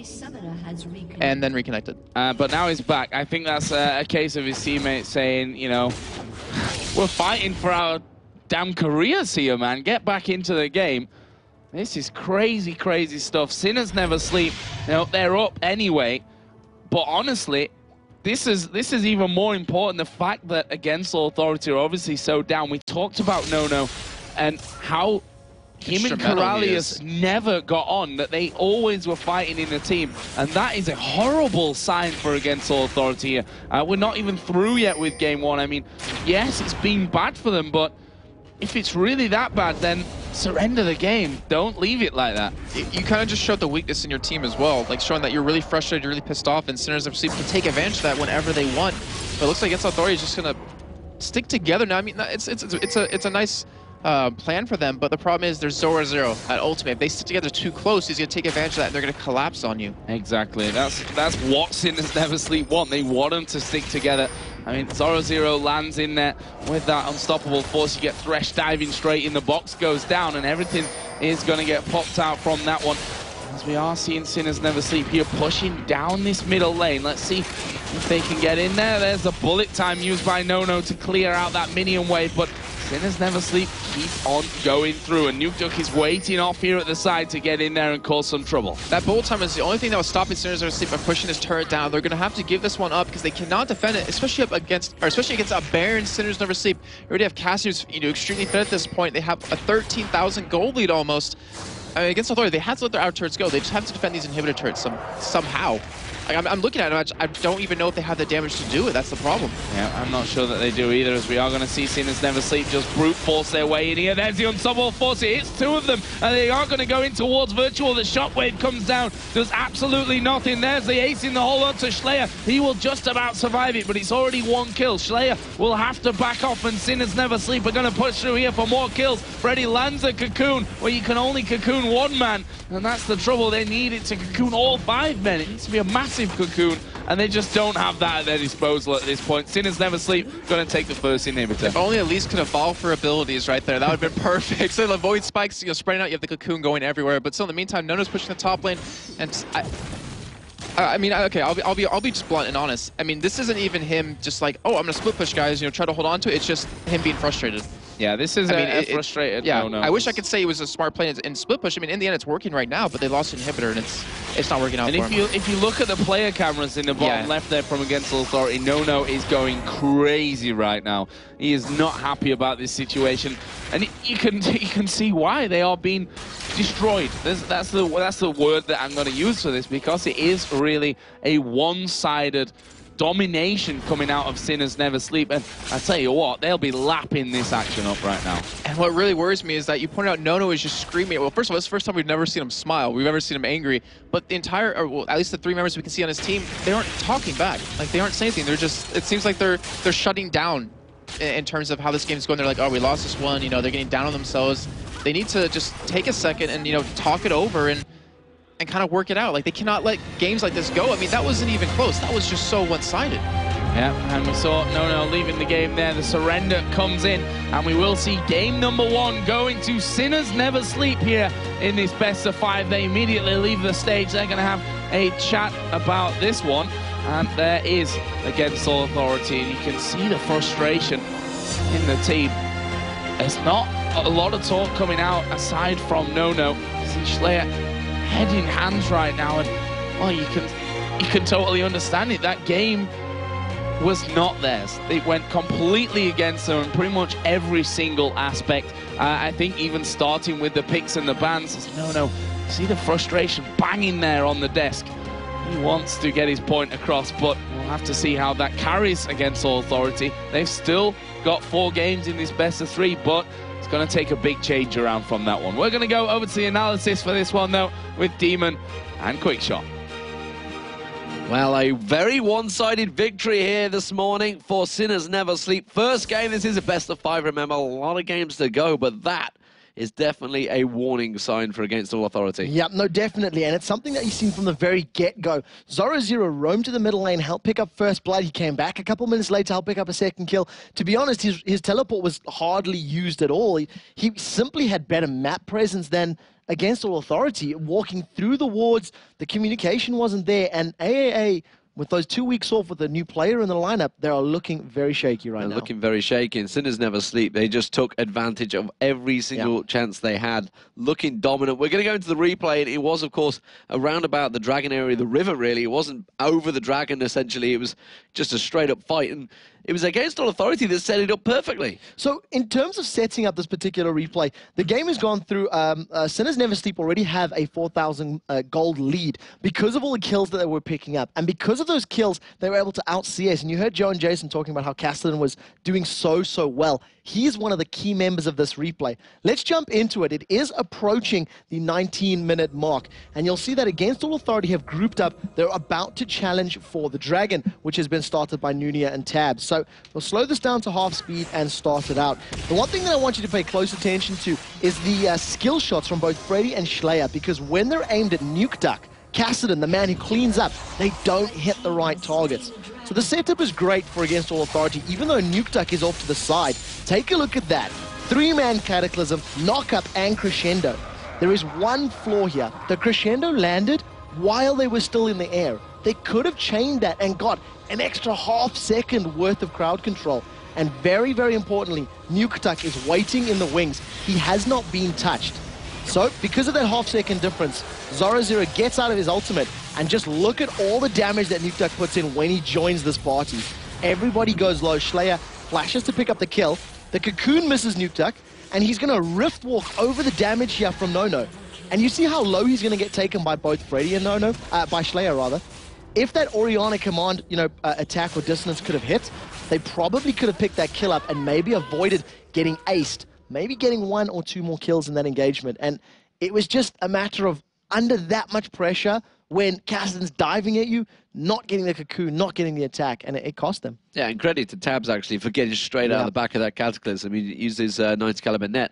And then reconnected. But now he's back. I think that's a case of his teammates saying, you know, we're fighting for our damn careers here, man. Get back into the game. This is crazy, crazy stuff. Sinners Never Sleep. You know, they're up anyway. But honestly, this is even more important. The fact that Against Authority are obviously so down. We talked about No-No and how him and Corralius never got on, that they always were fighting in a team. And that is a horrible sign for Against Authority here. We're not even through yet with Game 1. I mean, yes, it's been bad for them, but if it's really that bad, then surrender the game. Don't leave it like that. You kind of just showed the weakness in your team as well, like showing that you're really frustrated, you're really pissed off, and Sinners Never Sleep can take advantage of that whenever they want. But it looks like Against Authority is just going to stick together now. I mean, it's a nice plan for them, but the problem is there's Zoro0 at ultimate. If they stick together too close, he's going to take advantage of that, and they're going to collapse on you. Exactly. That's what Sinners Never Sleep want. They want them to stick together. I mean, Zoro0 lands in there with that unstoppable force. You get Thresh diving straight in, the box goes down, and everything is going to get popped out from that one. as we are seeing Sinners Never Sleep here pushing down this middle lane. Let's see if they can get in there. There's the bullet time used by Nono to clear out that minion wave, but Sinners Never Sleep keep on going through, and Nukeduck is waiting off here at the side to get in there and cause some trouble. That bullet time is the only thing that was stopping Sinners Never Sleep by pushing his turret down. They're going to have to give this one up because they cannot defend it, especially against a Baron Sinners Never Sleep. You already have Cassie, who's extremely fit at this point. They have a 13,000 gold lead almost. I mean, against Authority, they had to let their outer turrets go. They just have to defend these inhibitor turrets somehow. Like, I'm looking at it, I don't even know if they have the damage to do it. That's the problem. Yeah, I'm not sure that they do either, as we are going to see Sinners Never Sleep just brute force their way in here. There's the unstoppable force. It hits two of them, and they are going to go in towards Virtual. The shockwave comes down, does absolutely nothing. There's the ace in the hole onto Schleyer. He will just about survive it, but it's already one kill. Schleyer will have to back off, and Sinners Never Sleep are going to push through here for more kills. Freddy lands a cocoon where you can only cocoon one man, and that's the trouble. They need it to cocoon all 5 men. It needs to be a massive cocoon, and they just don't have that at their disposal at this point. Sinners Never Sleep going to take the first inhibitor. If only Elise could evolve for abilities right there, that would have been perfect. So the void spikes, spreading out, you have the cocoon going everywhere. But still, in the meantime, Nono's pushing the top lane, and I mean, okay, I'll be just blunt and honest. I mean, this isn't even him just like, oh, I'm gonna split push, guys. Try to hold on to it. It's just him being frustrated. Yeah, this is a frustrated. Yeah, no. I wish I could say it was a smart play in split push. I mean, in the end, it's working right now, but they lost an inhibitor, and it's not working out. And for him. if you look at the player cameras in the bottom left there from Against All Authority, Nono is going crazy right now. He is not happy about this situation, and you can see why. They are being destroyed. That's the word that I'm going to use for this, because it is really a one-sided domination coming out of Sinners Never Sleep, and I tell you what, they'll be lapping this action up right now. And what really worries me is that you pointed out Nono is just screaming. Well, first of all, it's the first time we've never seen him smile. We've never seen him angry. But the entire, or well, at least the 3 members we can see on his team, they aren't talking back. Like, they aren't saying anything. They're just, it seems like they're shutting down in terms of how this game's going. They're like, oh, we lost this one. They're getting down on themselves. They need to just take a second and talk it over and kind of work it out. Like, they cannot let games like this go. I mean, that wasn't even close. That was just so one-sided. Yeah, and we saw Nono leaving the game there. The surrender comes in, and we will see game number 1 going to Sinners Never Sleep here in this best of 5. They immediately leave the stage. They're going to have a chat about this one, and there is Against All Authority, and you can see the frustration in the team. There's not a lot of talk coming out aside from Nono. See Schleyer head in hands right now, and well, you can totally understand it. That game was not theirs. It went completely against them in pretty much every single aspect. I think even starting with the picks and the bans. No, see the frustration banging there on the desk. He wants to get his point across, but we'll have to see how that carries Against All Authority. They've still got 4 games in this best of 3, but it's going to take a big change around from that one. We're going to go over to the analysis for this one, though, with Demon and Quickshot. Well, a very one-sided victory here this morning for Sinners Never Sleep. First game, this is a best of 5, remember, a lot of games to go, but that is definitely a warning sign for Against All Authority. Yep, no, definitely, and it's something that you've seen from the very get-go. Zoro0 roamed to the middle lane, helped pick up first blood. He came back a couple minutes later, helped pick up a second kill. To be honest, his teleport was hardly used at all. He simply had better map presence than Against All Authority. Walking through the wards, the communication wasn't there, and AAA, with those 2 weeks off with a new player in the lineup, they are looking very shaky right now. They're looking very shaky, and Sinners Never Sleep. They just took advantage of every single chance they had, looking dominant. We're going to go into the replay, and it was, of course, around about the dragon area, the river, really. It wasn't over the dragon, essentially. It was just a straight-up fight, and it was Against All Authority that set it up perfectly. So, in terms of setting up this particular replay, the game has gone through, Sinners Never Sleep already have a 4,000 gold lead because of all the kills that they were picking up. And because of those kills, they were able to out-CS. And you heard Joe and Jason talking about how Castellan was doing so well. He is one of the key members of this replay. Let's jump into it. It is approaching the 19-minute mark. And you'll see that Against All Authority have grouped up. They're about to challenge for the Dragon, which has been started by Nunia and Tabs. So we'll slow this down to half speed and start it out. The one thing that I want you to pay close attention to is the skill shots from both Freddy and Schleyer, because when they're aimed at Nukeduck, Cassidy, the man who cleans up, they don't hit the right targets. So the setup is great for Against All Authority, even though Nukeduck is off to the side. Take a look at that. 3-man Cataclysm, Knock Up, and Crescendo. There is one flaw here. The crescendo landed while they were still in the air. They could have chained that and got an extra half-second worth of crowd control. And very, very importantly, Nuketuck is waiting in the wings. He has not been touched. So, because of that half-second difference, Zoro gets out of his ultimate, and just look at all the damage that Nuketuck puts in when he joins this party. Everybody goes low. Slayer flashes to pick up the kill. The Cocoon misses Nuketuck, and he's going to Rift Walk over the damage here from Nono. And you see how low he's going to get taken by both Freddy and Nono, by Slayer rather. If that Oriana command, attack or dissonance could have hit, they probably could have picked that kill up and maybe avoided getting aced, maybe getting 1 or 2 more kills in that engagement. And it was just a matter of under that much pressure when Cassidy's diving at you, not getting the Cocoon, not getting the attack, and it cost them. Yeah, and credit to Tabs, actually, for getting straight out of the back of that Cataclysm. He used his 90 caliber net.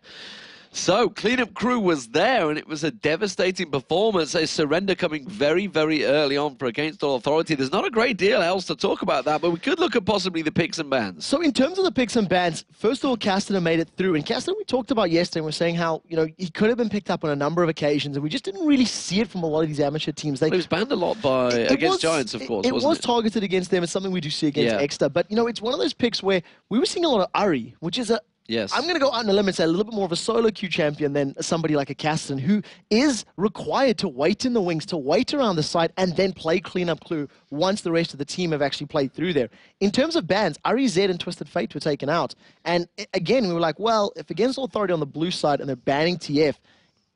So, cleanup crew was there, and it was a devastating performance. A surrender coming very, very early on for Against All Authority. There's not a great deal else to talk about that, but we could look at possibly the picks and bans. So, in terms of the picks and bans, first of all, Castaner made it through. And Castaner, we talked about yesterday, and we're saying how, he could have been picked up on a number of occasions, and we just didn't really see it from a lot of these amateur teams. He was banned a lot against Giants, of course, It was targeted against them. It's something we do see against Exeter. But, it's one of those picks where we were seeing a lot of Ari, which is Yes. I'm going to go out on a limb and say a little bit more of a solo queue champion than somebody like a Caston, who is required to wait in the wings, to wait around the side, and then play cleanup crew once the rest of the team have actually played through there. In terms of bans, Ari Z and Twisted Fate were taken out. And again, we were like, well, if Against All Authority on the blue side and they're banning TF,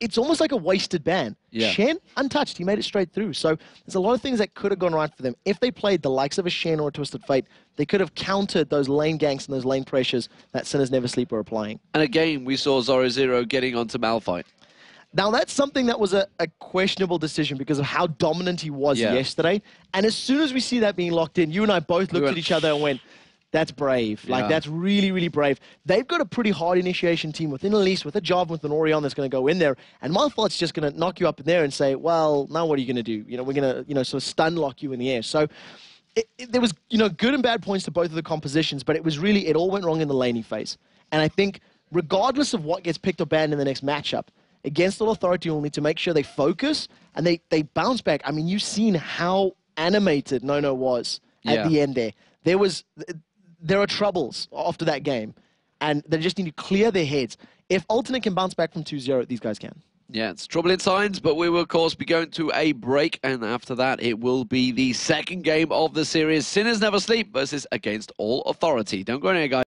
it's almost like a wasted ban. Yeah. Shen, untouched. He made it straight through. So there's a lot of things that could have gone right for them. If they played the likes of a Shen or a Twisted Fate, they could have countered those lane ganks and those lane pressures that Sinners Never Sleep were applying. And again, we saw Zoro getting onto Malphite. Now, that's something that was a questionable decision because of how dominant he was yesterday. And as soon as we see that being locked in, you and I both looked at each other and went, that's brave. Like, that's really, really brave. They've got a pretty hard initiation team with an Elise, with a Job, with an Orion that's going to go in there. And Malphite's just going to knock you up in there and say, well, now what are you going to do? We're going to, sort of stun lock you in the air. So there was, good and bad points to both of the compositions, but it was really, it all went wrong in the laning phase. And I think regardless of what gets picked or banned in the next matchup, Against All Authority will need to make sure they focus and they bounce back. I mean, you've seen how animated Nono was at the end there. There are troubles after that game, and they just need to clear their heads. If Alternate can bounce back from 2-0, these guys can. Yeah, it's trouble in signs, but we will, of course, be going to a break, and after that, it will be the second game of the series, Sinners Never Sleep versus Against All Authority. Don't go anywhere, guys.